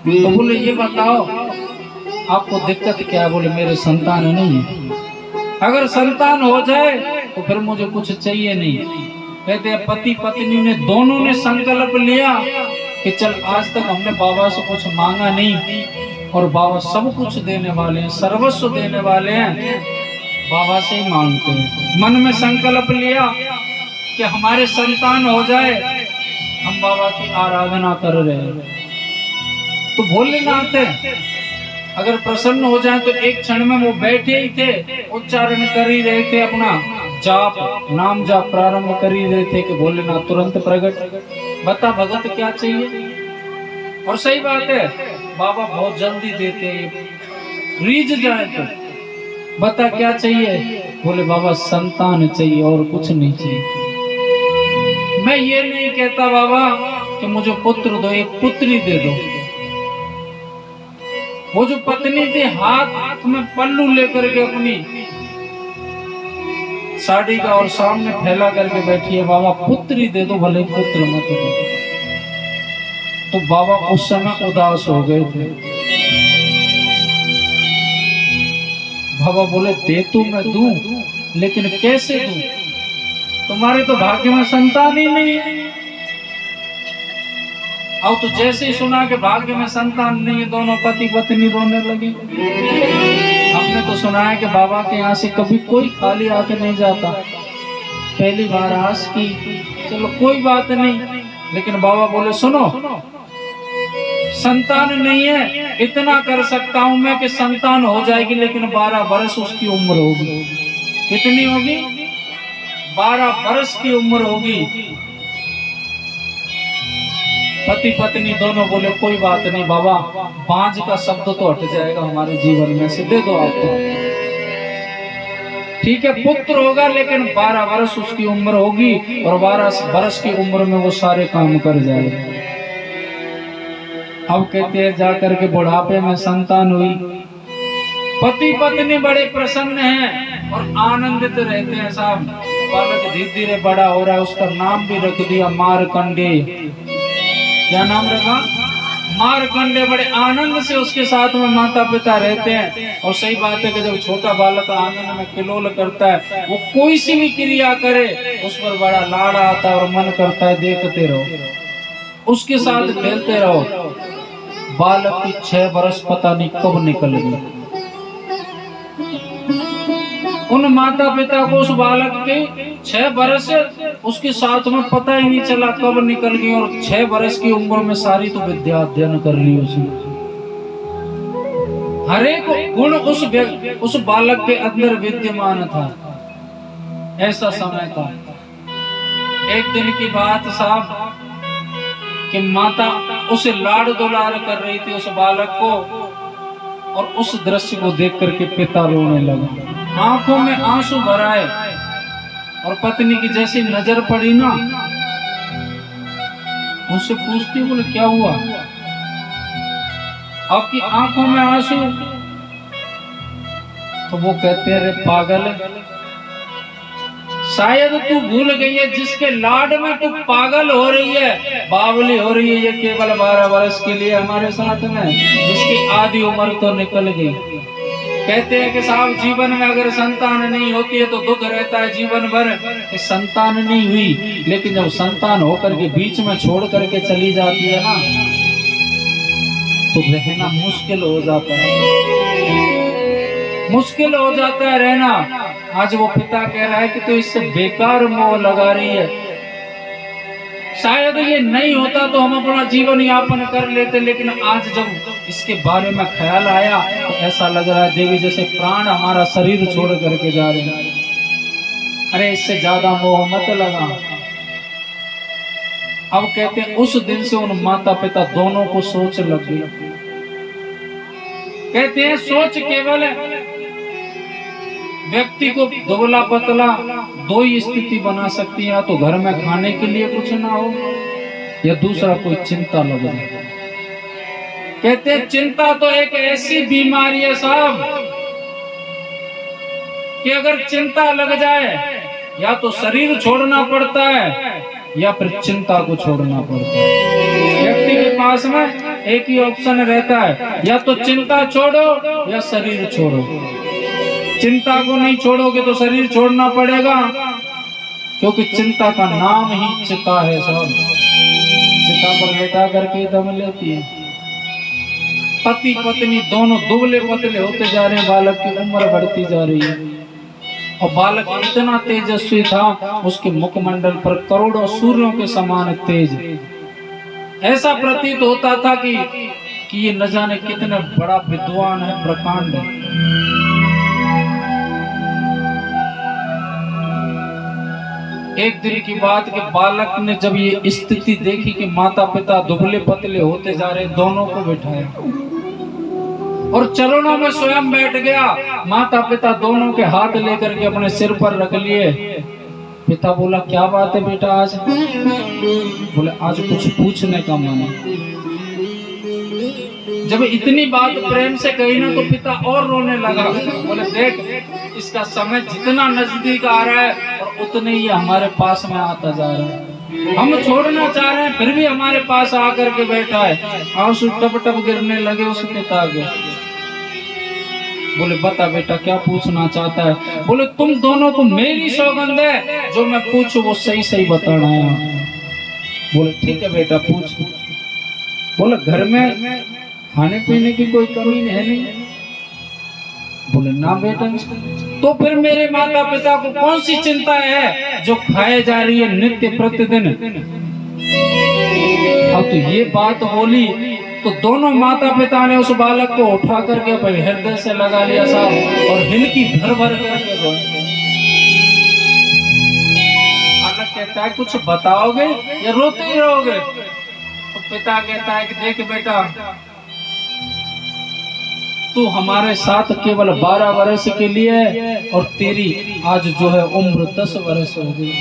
तो बोले ये बताओ आपको दिक्कत क्या है। बोले मेरे संतान नहीं है, अगर संतान हो जाए तो फिर मुझे कुछ चाहिए नहीं। कहते हैं पति पत्नी ने दोनों ने संकल्प लिया कि चल आज तक हमने बाबा से कुछ मांगा नहीं और बाबा सब कुछ देने वाले हैं, सर्वस्व देने वाले हैं, बाबा से ही मांगते हैं। मन में संकल्प लिया कि हमारे संतान हो जाए, हम बाबा की आराधना कर रहे हैं। तो भोलेनाथ अगर प्रसन्न हो जाए तो एक क्षण में वो बैठे ही थे, उच्चारण कर ही रहे थे, अपना जाप नाम जाप प्रारंभ कर ही रहे थे कि भोलेनाथ तुरंत प्रकट, बता भगत क्या चाहिए। और सही बात है, बाबा बहुत जल्दी देते हैं, रीझ जाए तो बता क्या चाहिए। बोले बाबा संतान चाहिए और कुछ नहीं चाहिए। मैं ये नहीं कहता बाबा कि मुझे पुत्र दो, एक पुत्री दे दो। वो जो पत्नी थी हाथ में पल्लू लेकर के अपनी साड़ी का और सामने फैला करके बैठी है, बाबा पुत्री दे दो, भले पुत्र मत दो। तो बाबा उस समय उदास हो गए थे। बाबा बोले दे तो मैं दूं, लेकिन कैसे दूं, तुम्हारे तो भाग्य में संतान ही नहीं है। अब तो जैसे ही सुना कि भाग्य में संतान नहीं है, दोनों पति पत्नी रोने लगे। हमने तो सुना है कि बाबा के यहाँ से कभी कोई खाली आके नहीं जाता, पहली बार आस की, चलो कोई बात नहीं। लेकिन बाबा बोले सुनो, संतान नहीं है, इतना कर सकता हूं मैं कि संतान हो जाएगी, लेकिन 12 वर्ष उसकी उम्र होगी। कितनी होगी? 12 वर्ष की उम्र होगी। पति पत्नी दोनों बोले कोई बात नहीं बाबा, बांझ का शब्द तो हट जाएगा हमारे जीवन में से, दे दो आपको। ठीक है पुत्र होगा, लेकिन 12 वर्ष उसकी उम्र होगी और 12 वर्ष की उम्र में वो सारे काम कर जाएगा। अब कहते हैं जाकर के बुढ़ापे में संतान हुई। पति पत्नी बड़े प्रसन्न हैं और आनंदित रहते हैं। साहब बालक धीरे धीरे बड़ा हो रहा है, उसका नाम भी रख दिया मारकंडे। क्या नाम रखा? मारकंडे। बड़े आनंद से उसके साथ में माता पिता रहते हैं। और सही बात है कि जब छोटा बालक आंगन में किलोल करता है, वो कोई सी भी क्रिया करे उस पर बड़ा लाड़ आता है और मन करता है देखते रहो, उसके साथ खेलते रहो। बालक की 6 वर्ष पता नहीं कब निकल गई। उन माता पिता को उस बालक के 6 वर्ष उसके साथ में पता ही नहीं चला कब निकल गई, और 6 वर्ष की उम्र में सारी तो विद्या अध्ययन कर ली उसने। हर एक गुण उस बालक के अंदर विद्यमान था। ऐसा समय था। एक दिन की बात साहब कि माता उसे लाड़ दुलार कर रही थी उस बालक को, और उस दृश्य को देख करके पिता रोने लगा, आंखों में आंसू भर आए। और पत्नी की जैसी नजर पड़ी ना, उससे पूछती बोले क्या हुआ, आपकी आंखों में आंसू? तो वो कहते हैं अरे पागल, शायद तू भूल गई है जिसके लाड में तू पागल हो रही है, बावली हो रही है, ये केवल 12 वर्ष के लिए हमारे साथ में, जिसकी आधी उम्र तो निकल गई। कहते हैं कि साहब जीवन में अगर संतान नहीं होती है तो दुख रहता है जीवन भर कि संतान नहीं हुई, लेकिन जब संतान होकर के बीच में छोड़ करके चली जाती है ना, तो रहना मुश्किल हो जाता है, मुश्किल हो जाता है रहना। आज वो पिता कह रहा है कि तो इससे बेकार मोह लगा रही है, शायद ये नहीं होता तो हम अपना जीवन यापन कर लेते, लेकिन आज जब इसके बारे में ख्याल आया तो ऐसा लग रहा है देवी जैसे प्राण हमारा शरीर छोड़ करके जा रहे हैं। अरे इससे ज्यादा मोह मत लगा। अब कहते हैं उस दिन से उन माता पिता दोनों को सोच लग गई। कहते हैं सोच केवल व्यक्ति को दुबला पतला दो ही स्थिति बना सकती है, या तो घर में खाने के लिए कुछ ना हो या दूसरा कोई चिंता लग जाए। कहते हैं चिंता तो एक ऐसी बीमारी है साहब कि अगर चिंता लग जाए या तो शरीर छोड़ना पड़ता है या फिर चिंता को छोड़ना पड़ता है। व्यक्ति के पास में एक ही ऑप्शन रहता है, या तो चिंता छोड़ो या शरीर छोड़ो। चिंता को नहीं छोड़ोगे तो शरीर छोड़ना पड़ेगा, क्योंकि चिंता का नाम ही चिता है साहब। चिता पर लेटा करके दम लेती है। पति पत्नी दोनों दुबले पतले होते जा रहे हैं, बालक की उम्र बढ़ती जा रही है और बालक इतना तेजस्वी था, उसके मुखमंडल पर करोड़ों सूर्यों के समान तेज। ऐसा प्रतीत होता था कि ये न जाने कितने बड़ा विद्वान है, प्रकांड है। एक दिन की बात कि बालक ने जब ये स्थिति देखी कि माता पिता दुबले पतले होते जा रहे, दोनों को बिठाया और चरणों में स्वयं बैठ गया। माता पिता दोनों के हाथ लेकर के अपने सिर पर रख लिए। पिता बोला क्या बात है बेटा आज? बोले आज कुछ पूछने का मन है। जब इतनी बात प्रेम से कही ना तो पिता और रोने लगा। बोले देख इसका समय जितना नजदीक आ रहा है और उतने ही हमारे पास में आता जा रहा है। हम छोड़ना चाह रहे हैं फिर भी हमारे पास आकर के बैठा है। आंसू टप टप गिरने लगे उस पिता के। बोले बता बेटा क्या पूछना चाहता है? बोले तुम दोनों को मेरी सौगंध है, जो मैं पूछूं वो सही सही बताना है। बोले ठीक है बेटा पूछ। बोले घर में खाने पीने की कोई कमी है नहीं? बोले ना बेटा। तो फिर मेरे माता पिता को कौन सी चिंता है जो खाए जा रही है नित्य प्रतिदिन? अब तो ये बात बोली तो दोनों माता पिता ने उस बालक को उठा करके अपने हृदय से लगा लिया साहब और हिलकी भर भर करके रोए। बालक कहता है कुछ बताओगे या रोते ही रहोगे? तो पिता कहता है कि देख बेटा तू हमारे साथ केवल 12 वर्ष के लिए और तेरी आज जो है उम्र 10 वर्ष हो गई।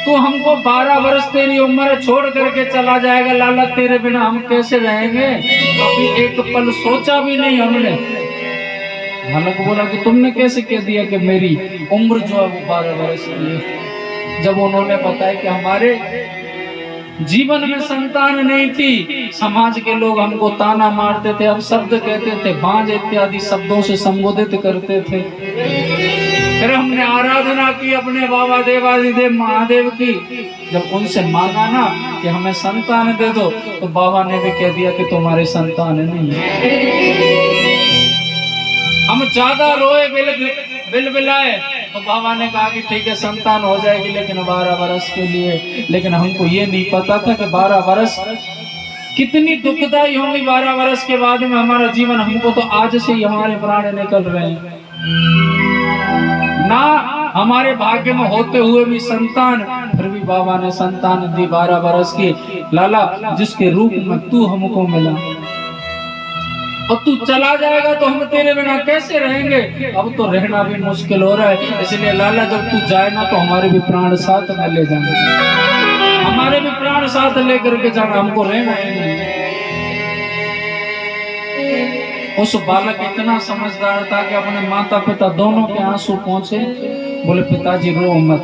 तू हमको 12 वर्ष तेरी उम्र छोड़ करके चला जाएगा लाला, तेरे बिना हम कैसे रहेंगे? अभी एक पल सोचा भी नहीं हमने। बालक बोला कि तुमने कैसे कह दिया कि मेरी उम्र जो है वो 12 वर्ष की है? जब उन्होंने बताया कि हमारे जीवन में संतान नहीं थी, समाज के लोग हमको ताना मारते थे, अब शब्द कहते थे, बांझ इत्यादि शब्दों से संबोधित करते थे। फिर हमने आराधना की अपने बाबा देवादिदेव महादेव की। जब उनसे मांगा ना कि हमें संतान दे दो तो बाबा ने भी कह दिया कि तुम्हारी संतान नहीं है। हम ज्यादा रोए बिलबिलाए तो बाबा ने कहा कि ठीक है संतान हो जाएगी लेकिन 12 वर्ष के लिए। लेकिन हमको ये नहीं पता था कि 12 वर्ष कितनी दुखदाई होंगी। 12 वर्ष के बाद में हमारा जीवन, हमको तो आज से ही हमारे प्राण निकल रहे हैं ना, हमारे भाग्य में होते हुए भी संतान, फिर भी बाबा ने संतान दी 12 वर्ष की। लाला जिसके रूप में तू हमको मिला और तू चला जाएगा तो हम तेरे बिना कैसे रहेंगे? अब तो रहना भी मुश्किल हो रहा है, इसलिए लाला जब तू जाए ना तो हमारे भी प्राण साथ में ले जाना, हमारे भी प्राण साथ लेकर के जाना, हमको रहना है। उस बालक इतना समझदार था कि अपने माता पिता दोनों के आंसू पहुंचे। बोले पिताजी रो मत।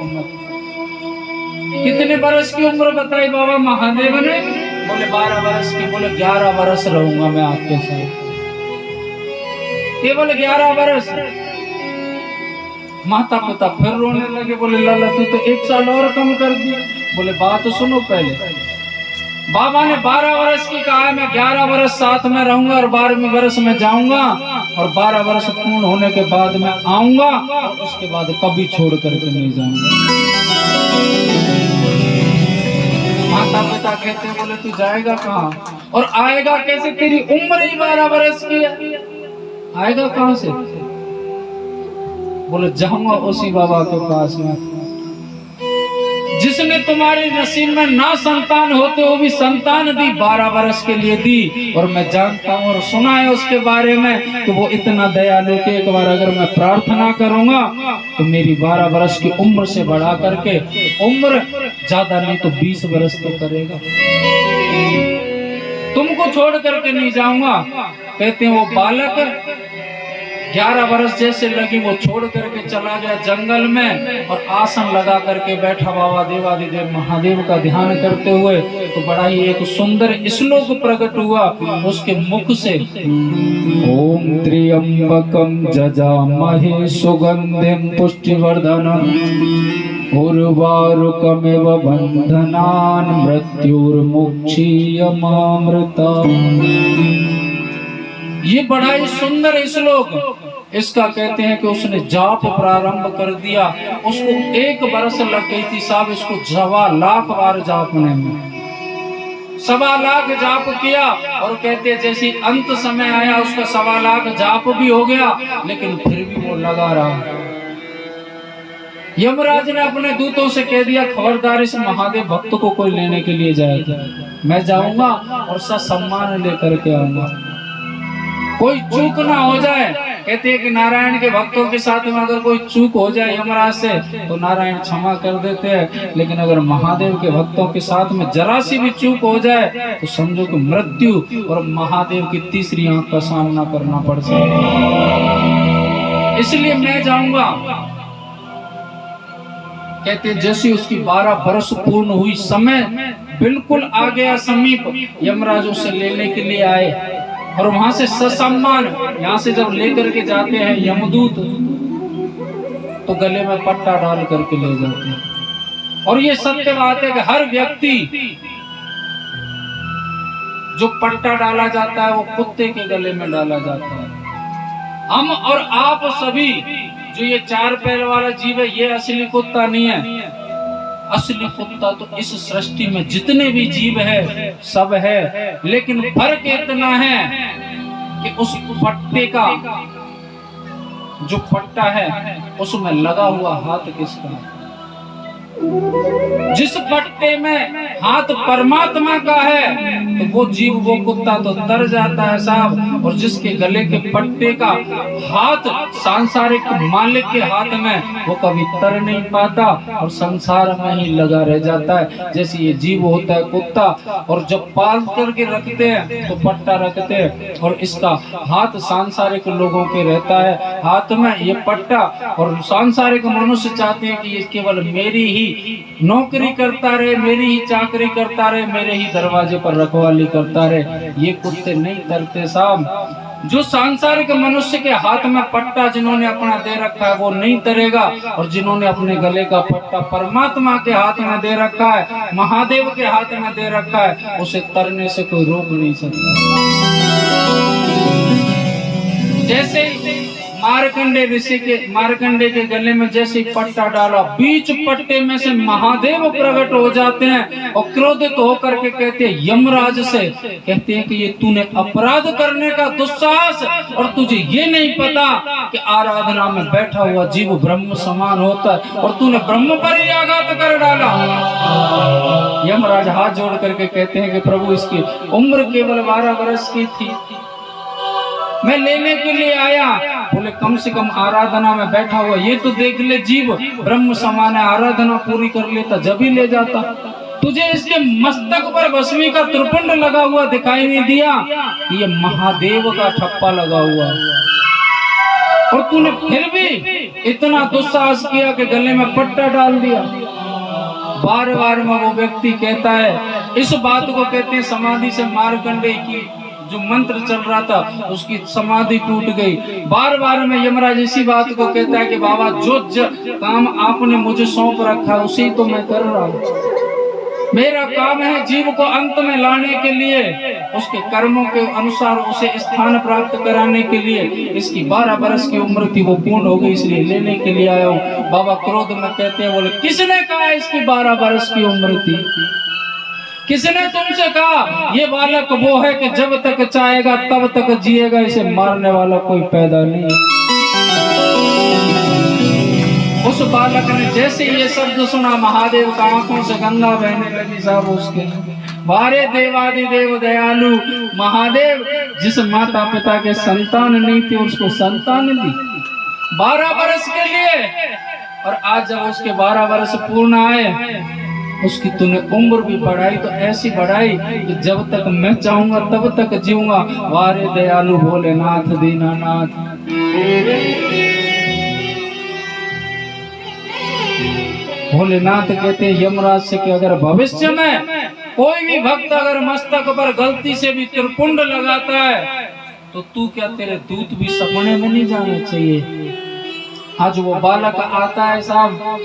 कितने वर्ष की उम्र बताई बाबा महादेव ने? बोले 12 वर्ष की। बोले 11 वर्ष रहूंगा मैं आपके साथ, केवल 11 वर्ष। माता पिता फिर रोने लगे। बोले लाला तू तो 1 साल और कम कर दिया। बोले बात सुनो पहले। बाबा ने 12 वर्ष की कहा है, मैं 11 वर्ष साथ में रहूंगा और 12वें वर्ष में जाऊंगा और 12 वर्ष पूर्ण होने के बाद में आऊंगा और उसके बाद कभी छोड़ करके नहीं जाऊंगा। माता पिता कहते बोले तू जाएगा कहाँ और आएगा कैसे? तेरी उम्र ही 12 वर्ष की है, आएगा कहाँ से? बोले जाऊंगा उसी बाबा के पास में। जिसने तुम्हारे नसीब में ना संतान होते हो भी संतान दी, 12 वर्ष के लिए दी। और मैं जानता हूँ और सुना है उसके बारे में कि वो इतना दयालु कि एक बार अगर मैं प्रार्थना करूंगा तो मेरी 12 वर्ष की उम्र से बढ़ा करके, उम्र ज्यादा नहीं तो 20 वर्ष तो करेगा। तुमको छोड़ करके नहीं जाऊंगा। कहते हैं वो बालक 11 वर्ष जैसे लगी वो छोड़ करके चला गया जंगल में और आसन लगा करके बैठा बाबा देवादिदेव महादेव का ध्यान करते हुए। तो बड़ा ही एक सुंदर श्लोक प्रकट हुआ उसके मुख से, ओम त्र्यंबकम जजामहे सुगंधिम पुष्टिवर्धनम उर्वारुकमिव बंधनान् मृत्युर्मुक्षीयमामृता। ये बड़ा ही सुंदर श्लोक। इसका कहते हैं कि उसने जाप प्रारंभ कर दिया। उसको 1 वर्ष लग गई थी साहब इसको 1.25 लाख बार जापने में। 1.25 लाख जाप किया और कहते हैं जैसे अंत समय आया उसका 1.25 लाख जाप भी हो गया, लेकिन फिर भी वो लगा रहा। यमराज ने अपने दूतों से कह दिया खबरदार इस महादेव भक्त को कोई लेने के लिए जाएगा। मैं जाऊंगा और सम्मान लेकर के आऊंगा, कोई चूक ना हो जाए। कहते हैं कि नारायण के भक्तों के साथ में अगर कोई चूक हो जाए यमराज से तो नारायण क्षमा कर देते हैं, लेकिन अगर महादेव के भक्तों के साथ में जरा सी भी चूक हो जाए तो समझो कि मृत्यु और महादेव की तीसरी आंख का सामना करना पड़ सकता है। इसलिए मैं जाऊंगा। कहते जैसे उसकी 12 वर्ष पूर्ण हुई, समय बिल्कुल आ गया समीप, यमराज उसे लेने के लिए आए और वहां से ससम्मान यहाँ से जब लेकर के जाते हैं यमदूत तो गले में पट्टा डाल करके ले जाते हैं। और ये सत्य बात है कि हर व्यक्ति जो पट्टा डाला जाता है वो कुत्ते के गले में डाला जाता है। हम और आप सभी जो ये 4 पैर वाला जीव है ये असली कुत्ता नहीं है। असली कुत्ता तो इस सृष्टि में जितने भी जीव है सब है, लेकिन फर्क इतना है कि उस पट्टे का जो पट्टा है उसमें लगा हुआ हाथ किसका है। जिस पट्टे में हाथ परमात्मा का है तो वो जीव वो कुत्ता तो तर जाता है साहब, और जिसके गले के पट्टे का हाथ सांसारिक मालिक के हाथ में वो कभी तर नहीं पाता और संसार में ही लगा रह जाता है। जैसे ये जीव होता है कुत्ता, और जब पाल करके रखते हैं तो पट्टा रखते हैं और इसका हाथ सांसारिक लोगों के रहता है हाथ में ये पट्टा, और सांसारिक मनुष्य चाहते हैं कि ये केवल मेरी ही नौकरी करता रहे, मेरी ही चाकरी करता रहे, मेरे ही दरवाजे पर रखवाली करता रहे। ये कुत्ते नहीं करते साहब। जो सांसारिक मनुष्य के हाथ में पट्टा जिन्होंने अपना दे रखा है वो नहीं तरेगा, और जिन्होंने अपने गले का पट्टा परमात्मा के हाथ में दे रखा है, महादेव के हाथ में दे रखा है, उसे तरने से कोई रोक नहीं सकता। जैसे मार्कंडे के गले में जैसे पट्टा डाला, बीच पट्टे में से महादेव प्रकट हो जाते हैं और क्रोधित होकर के कहते हैं यमराज से, कहते हैं कि ये तूने अपराध करने का दुस्साहस, और तुझे ये नहीं पता कि आराधना में बैठा हुआ जीव ब्रह्म समान होता है, और तूने ब्रह्म पर ही आघात कर डाला। यमराज हाथ जोड़ करके कहते हैं कि प्रभु इसकी उम्र केवल 12 वर्ष की थी, मैं लेने के लिए आया। बोले कम से कम आराधना में बैठा हुआ ये तो देख ले, जीव ब्रह्म समान है, आराधना पूरी कर लेता जब ही ले जाता। तुझे इसके मस्तक पर भस्मी का त्रिपुंड लगा हुआ दिखाई नहीं दिया, ये महादेव का ठप्पा लगा हुआ, और तूने फिर भी इतना दुस्साहस किया कि गले में पट्टा डाल दिया। बार बार में वो व्यक्ति कहता है, इस बात को कहते हैं समाधि से मार्कंडेय की जो मंत्र चल रहा था उसकी समाधि टूट गई। बार बार में यमराज इसी बात को कहता है कि बाबा जो काम आपने मुझे सौंप रखा है उसी तो मैं कर रहा हूँ। मेरा काम है जीव को अंत में लाने के लिए, उसके कर्मों के अनुसार उसे स्थान प्राप्त कराने के लिए। इसकी 12 वर्ष की उम्र थी, वो पूर्ण हो गई, इसलिए लेने के लिए आया हूँ। बाबा क्रोध में कहते हैं, बोले किसने कहा इसकी 12 वर्ष की उम्र थी? किसने तुमसे कहा? ये बालक वो है कि जब तक चाहेगा तब तक जिएगा, इसे मारने वाला कोई पैदा नहीं। उस उस बालक ने जैसे ये शब्द सुना, महादेव का आंखों से गंगा बहने लगी साहब उसके। वारे देवादिदेव दयालु महादेव, जिस माता पिता के संतान नहीं थी उसको संतान दी 12 वर्ष के लिए। और आज जब उसके 12 वर्ष पूर्ण आए, उसकी तूने उम्र भी बढ़ाई तो ऐसी बढ़ाई कि जब तक मैं चाहूंगा तब तक जीऊंगा। वारे दयालु भोलेनाथ दीनानाथ। भोलेनाथ कहते हैं यमराज से कि अगर भविष्य में कोई भी भक्त अगर मस्तक पर गलती से भी त्रिपुंड लगाता है तो तू क्या, तेरे दूत भी सपने में नहीं जाने चाहिए। आज वो बालक आता है साहब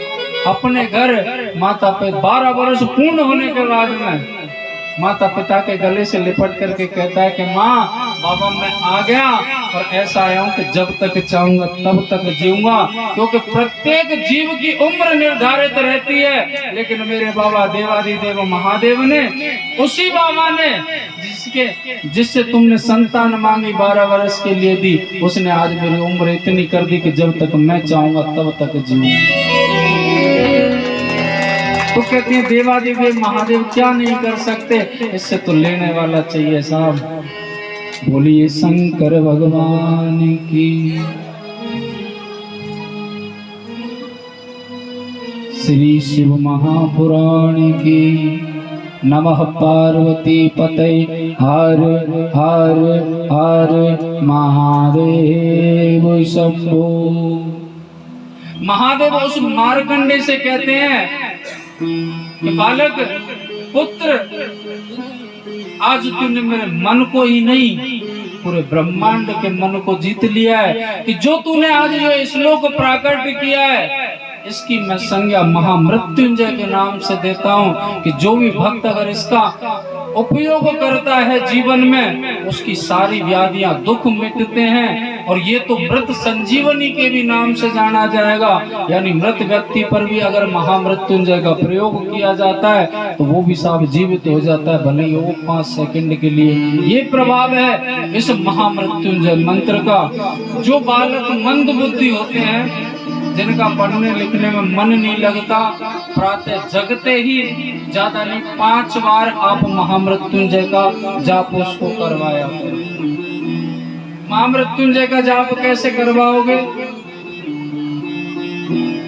अपने घर, माता पे 12 वर्ष पूर्ण होने के बाद में माता पिता के गले से लिपट करके कहता है कि माँ बाबा मैं आ गया और ऐसा आया हूँ कि जब तक चाहूंगा तब तक जीऊंगा, क्योंकि प्रत्येक जीव की उम्र निर्धारित रहती है। लेकिन मेरे बाबा देवादिदेव महादेव ने, उसी बाबा ने जिससे तुमने संतान मांगी 12 वर्ष के लिए दी, उसने आज मेरी उम्र इतनी कर दी कि जब तक मैं चाहूंगा तब तक जीऊंगा। तो कहते हैं देवादिदेव महादेव क्या नहीं कर सकते, इससे तो लेने वाला चाहिए साहब। बोलिए शंकर भगवान की, श्री शिव महापुराण की। नमः पार्वती पते हर हर हर महादेव शंभो। महादेव उस मार्कंडे से कहते हैं कि बालक पुत्र, आज तूने मेरे मन को ही नहीं पूरे ब्रह्मांड के मन को जीत लिया है कि जो तूने आज जो श्लोक प्राकट किया है इसकी मैं संज्ञा महामृत्युंजय के नाम से देता हूँ कि जो भी भक्त अगर इसका उपयोग करता है जीवन में उसकी सारी व्याधियां दुख मिटते हैं। और ये तो मृत संजीवनी के भी नाम से जाना जाएगा, यानी मृत व्यक्ति पर भी अगर महामृत्युंजय का प्रयोग किया जाता है तो वो भी साहब जीवित हो जाता है, भले ही वो 5 सेकंड के लिए। ये प्रभाव है इस महामृत्युंजय मंत्र का। जो बालक मंद बुद्धि होते हैं, जिनका पढ़ने लिखने में मन नहीं लगता, प्रातः जगते ही ज्यादा नहीं 5 बार आप महामृत्युंजय का जाप उसको करवाया। महामृत्युंजय का जाप कैसे करवाओगे?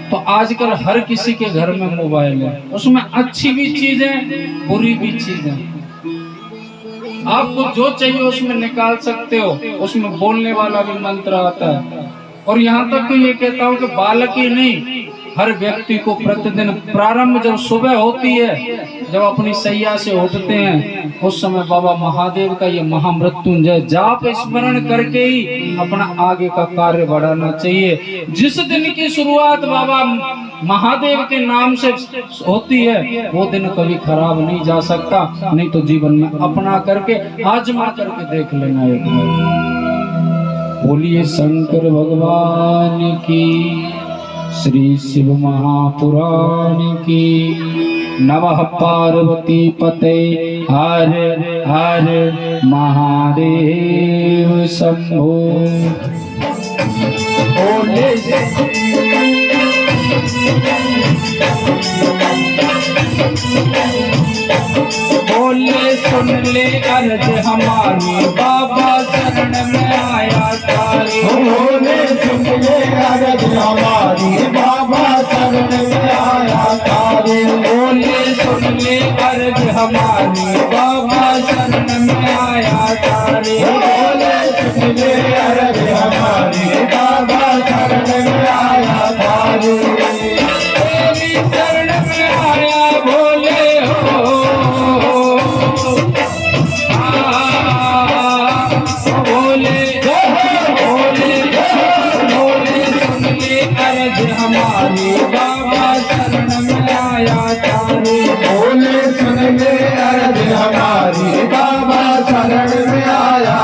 तो आजकल हर किसी के घर में मोबाइल है, उसमें अच्छी भी चीजें बुरी भी चीजें, आपको जो चाहिए उसमें निकाल सकते हो। उसमें बोलने वाला भी मंत्र आता है। और यहाँ तक तो ये कहता हूँ कि बालक ही नहीं, हर व्यक्ति को प्रतिदिन प्रारंभ जब सुबह होती है, जब अपनी सैया से उठते हैं, उस समय बाबा महादेव का ये महामृत्युंजय जाप स्मरण करके ही अपना आगे का कार्य बढ़ाना चाहिए। जिस दिन की शुरुआत बाबा महादेव के नाम से होती है वो दिन कभी खराब नहीं जा सकता। नहीं तो जीवन में अपना करके आजमा करके देख लेना एक बार। बोलिए शंकर भगवान की, श्री शिव महापुराण की। नमः पार्वती पते हर हर महादेव शंभो। बोले सुन ले अर्ज हमारी, बाबा शरण में आया तारी। बोले सुन ले अर्ज हमारी, बाबा शरण में आया तारी। बोले सुन ले अर्ज हमारी, बाबा शरण में आया तारी। बोले सुन ले अर्ज हमारी, बाबा शरण में आया तारी। तेरी शरण में आया भोले हो, भोले भोले भोले सुन ले अर्ज हमारी, बाबा शरण में आया तारी। बोले सुन ले अर्ज हमारी, बाबा शरण में आया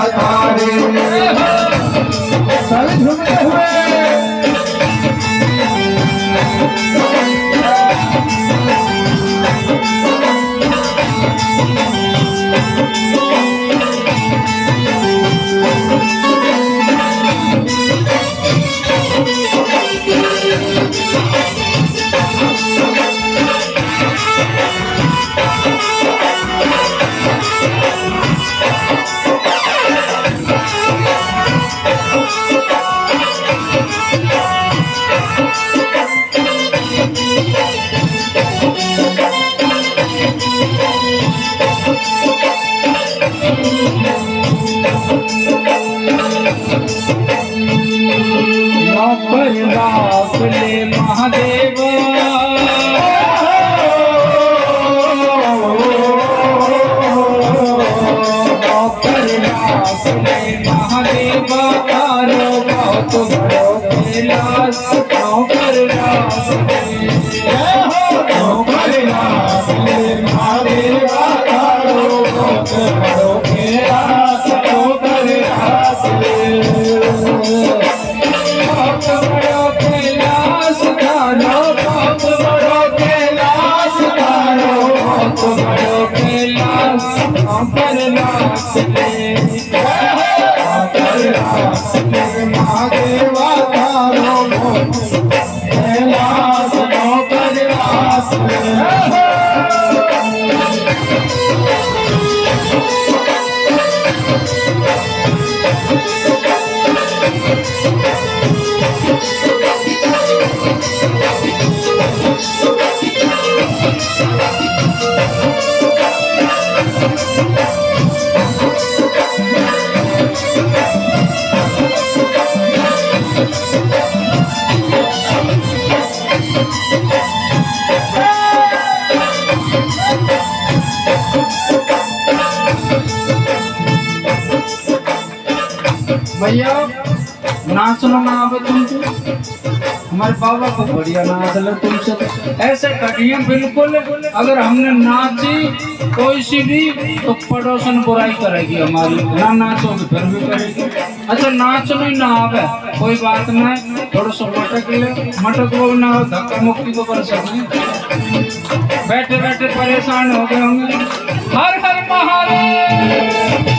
पर लाख ले, पर लाख ले महादेवा तारो कैलाश पर लाख ले। भैया नाचना ना आवे तुमको, हमारे बाबा को बढ़िया नाच ले तुमसे तो। ऐसे कटिए बिल्कुल, अगर हमने नाची कोई सी भी तो पड़ोसन बुराई करेगी हमारी, ना नाचोगे फिर भी करेगी। अच्छा नाचना ही ना आवे कोई बात नहीं, थोड़ा सा मटक ले, मटक वो ना हो धक्का मुक्की तो कर सकते। बैठे बैठे परेशान हो गए होंगे। हर हर महादेव।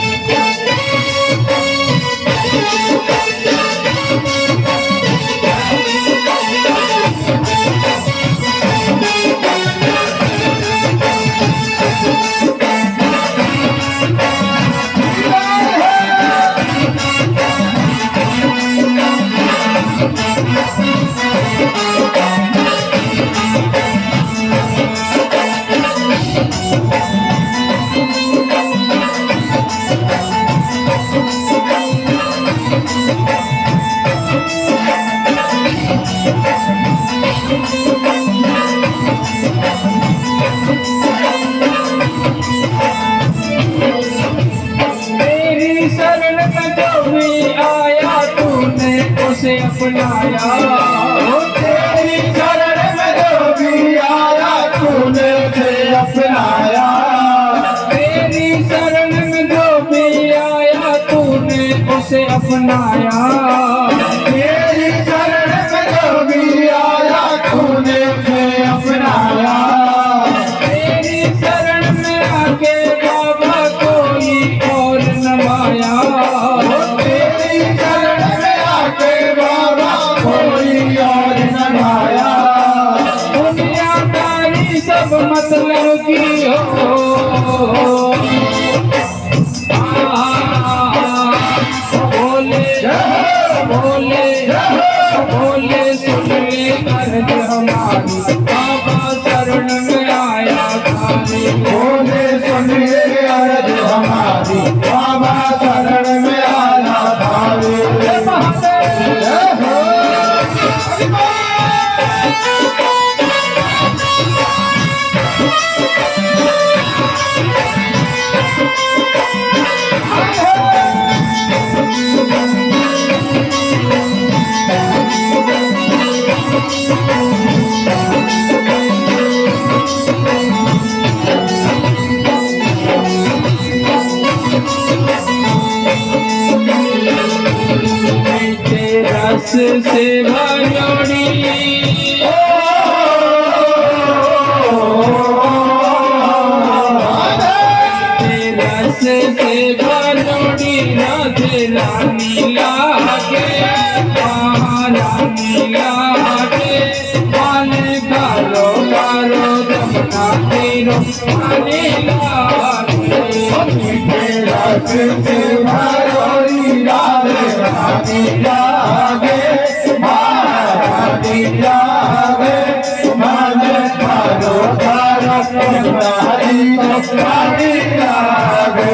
उसे अपनाया, तेरी शरण में जो भी आया तूने उसे अपनाया, तेरी शरण में जो भी आया तूने उसे अपनाया, तेरी शरण में जो भी आया तूने उसे अपनाया, तेरी शरण में आके बाबा कोई और न माया, तेरी शरण में आके बाबा कोई और न माया। दुनियादारी सब मतलब की हो, बोले बोले बोले सुन ले अर्ज हमारी, बाबा शरण में आया थारी, बोले सुनिए अर्ज हमारी, बाबा शरण में आया थारी। रस से भरोड़ी, रस से भरोड़ी राधे रानी लागे, रानी लागे, माने कारो कारो जमुना तेरो माने लागे, रस से भरोड़ी राधे रानी लागे, महारानी लागे, मन कारो कारो रानी लागे।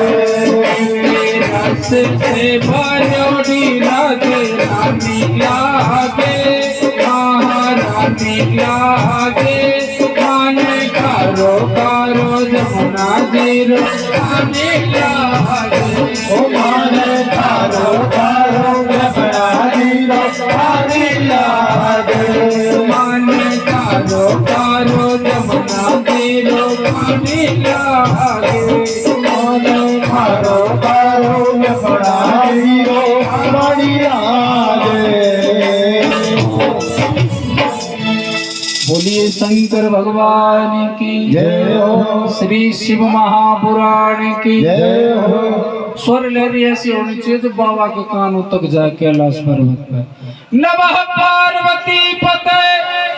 रस से भरोड़ी राधे रानी लागे, महारानी लागे, माने कारो कारो जमुना जीरो रानी लागे, ओ माने कारो कारो जमुना जीरो रानी लागे, माने कारो कारो जमुना जीरो रानी लागे, माने कारो कारो जमुना जीरो रानी लागे। बोलिए शंकर भगवान की जय हो। श्री शिव महापुराण की जय हो। स्वर लहरी ऐसी होनी चाहिए तो बाबा के कानों तक जाए कैलाश पर्वत पर। नमः पार्वती पते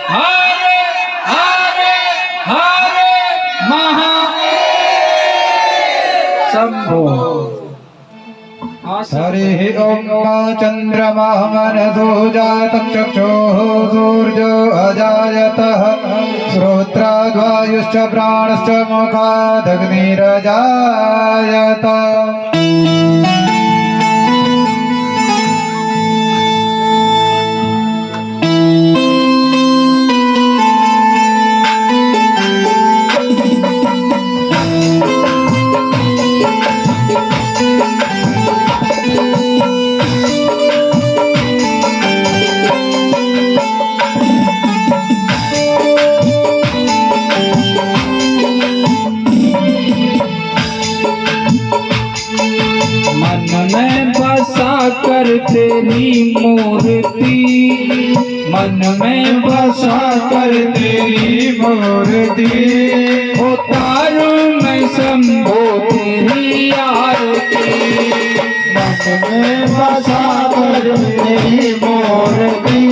हरे हरे हरे महा शंभो। हरि ओम चंद्रमा मनसो जातं चक्षुः सूर्यो अजायतः श्रोत्राद्वायुश्च प्राणश्च मुखादग्निरजायत। कर तेरी मूर्ति मन में बसा कर तेरी मूर्ति उतारूं मैं शंभो तेरी आरती। मन में बसा कर तेरी मूर्ति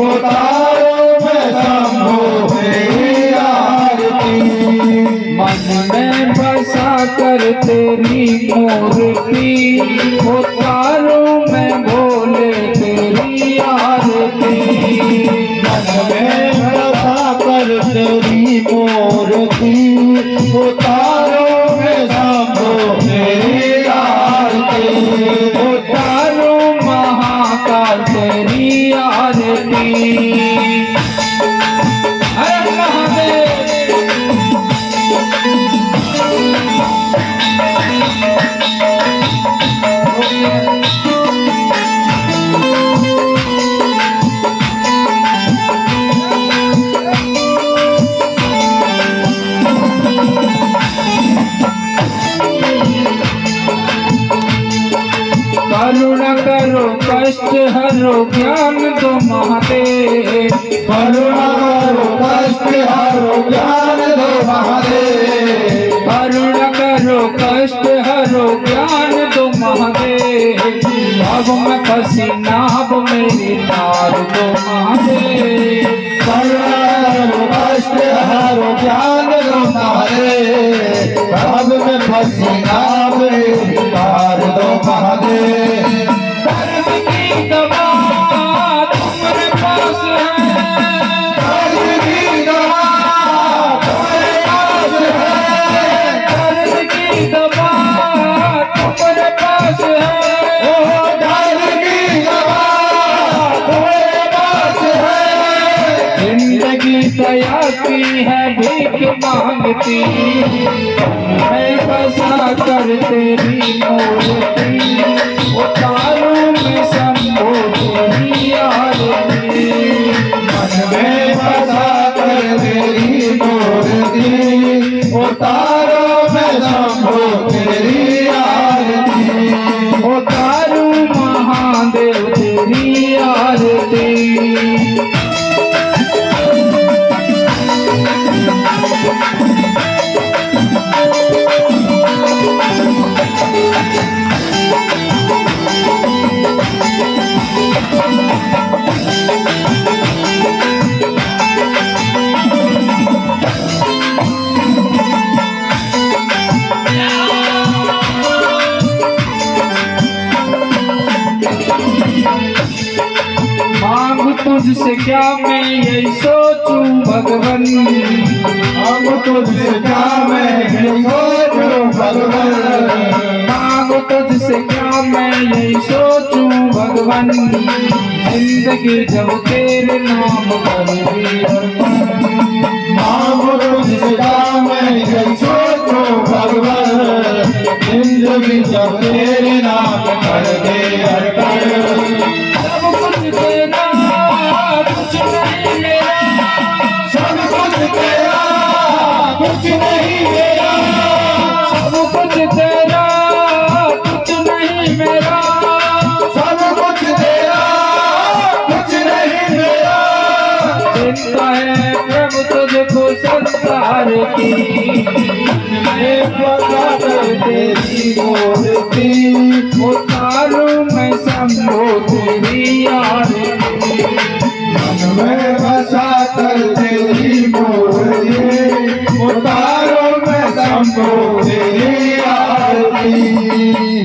उतारूं मैं शंभो तेरी आरती। मन में बसा कर तेरी मूर्ति उतारूं मैं भोले तेरी आरती। मन में बसा कर तेरी मूर्ति उतारूं मैं शंभो तेरी आरती। उतारूं महाकाल तेरी आरती। हर महादेव। करुणा करो कष्ट हरो ज्ञान दो महादेव। करुणा करो कष्ट हरो ज्ञान दो महादेव। करुणा करो कष्ट हरो ज्ञान दो महादेव। अब में फंसी नाव मेरी तार दो महादेव। करुणा करो कष्ट हरो ज्ञान दो महादेव। अब में फंसी नाव मेरी तार दो महादेव। दर्द की दवा तुम्हारे पास है। दर्द की दवा तुम्हारे पास है। दर्द की दवा तुम्हारे पास है। ओ दर्द की दवा तुम्हारे पास है। जिंदगी दया की है भीख मांगती मैं बसा कर तेरी मूर्ति उतारूं मैं शंभो तेरी आरती। मन में बसा कर तेरी मूर्ति उतारो मैं शंभो तेरी आरती। उतारूं महादेव तेरी आरती। मांग तुझसे क्या मैं यही सोचूं भगवन। अब तुझसे क्या मैं यही सोचूं भगवन। मांग तुझसे क्या मैं यही सोचूं भगवन। जिंदगी जब तेरे नाम पर भी अर्पण। मांग तुझसे क्या मैं यही सोचूं भगवन। जिंदगी जब तेरे नाम कर दे अर्पण। सब कुछ तेरा कुछ नहीं मेरा। सब कुछ तेरा कुछ नहीं मेरा। सब कुछ तेरा कुछ नहीं मेरा। सब कुछ तेरा कुछ नहीं मेरा। चिंता है प्रभु तुझ संसार की, मैं बसा कर तेरी मूर्ति, उतारूं मैं शंभो तेरी आरती। मन में बसा कर तेरी मूर्ति, उतारो मैं शंभो तेरी आरती।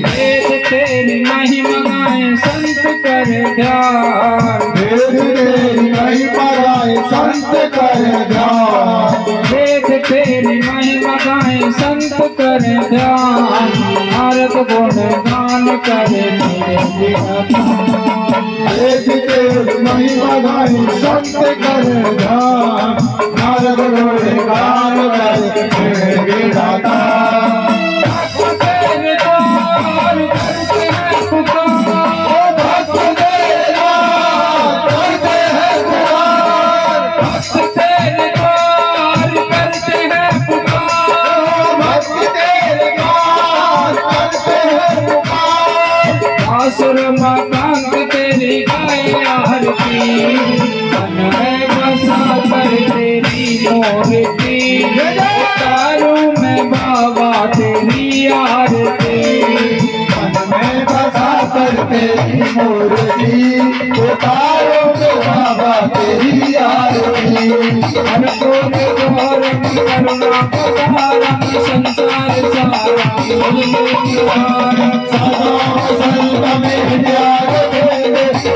वेद तेरी महिमा गाए संत कर ध्यान, वेद तेरी महिमा गाए संत कर ध्यान, वेद तेरी महिमा गाए संत कर ध्यान, नारद गुण गान करे मेरे विनतान। वेद तेरी महिमा गाए संत कर ध्यान, नारद गुण गान करे मेरे विधाता। भक्त तेरे द्वार करते हैं पुकार, भक्त तेरे द्वार करते हैं पुकार, भक्त तेरे द्वार करते हैं पुकार, भक्त तेरे द्वार करते हैं पुकार। आसुर मकांत तेरी गाय आरती, मन में बसा कर तेरी मूर्ति, उतारूं मैं बाबा तेरी आरती। मन में बसा कर तेरी मूर्ति, उतारो तो बाबा तेरी आरती। हर कोट द्वारम करुणा पधारम, संसार सारम भुजगे निवारम। सदा संत में त्याग दे,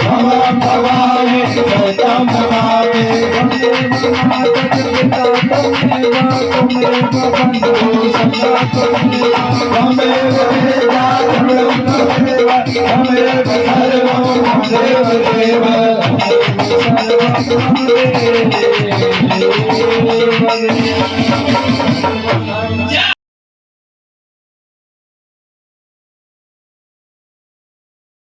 भवम भवावे सतम भवावे। वंदे मातरम पिता त्वमेव, त्वमेव बंधु सदा त्वमेव। त्वमेव वेदा त्वमेव त्वमेव, त्वमेव सर्वं देव देव। सर्वं देव देव।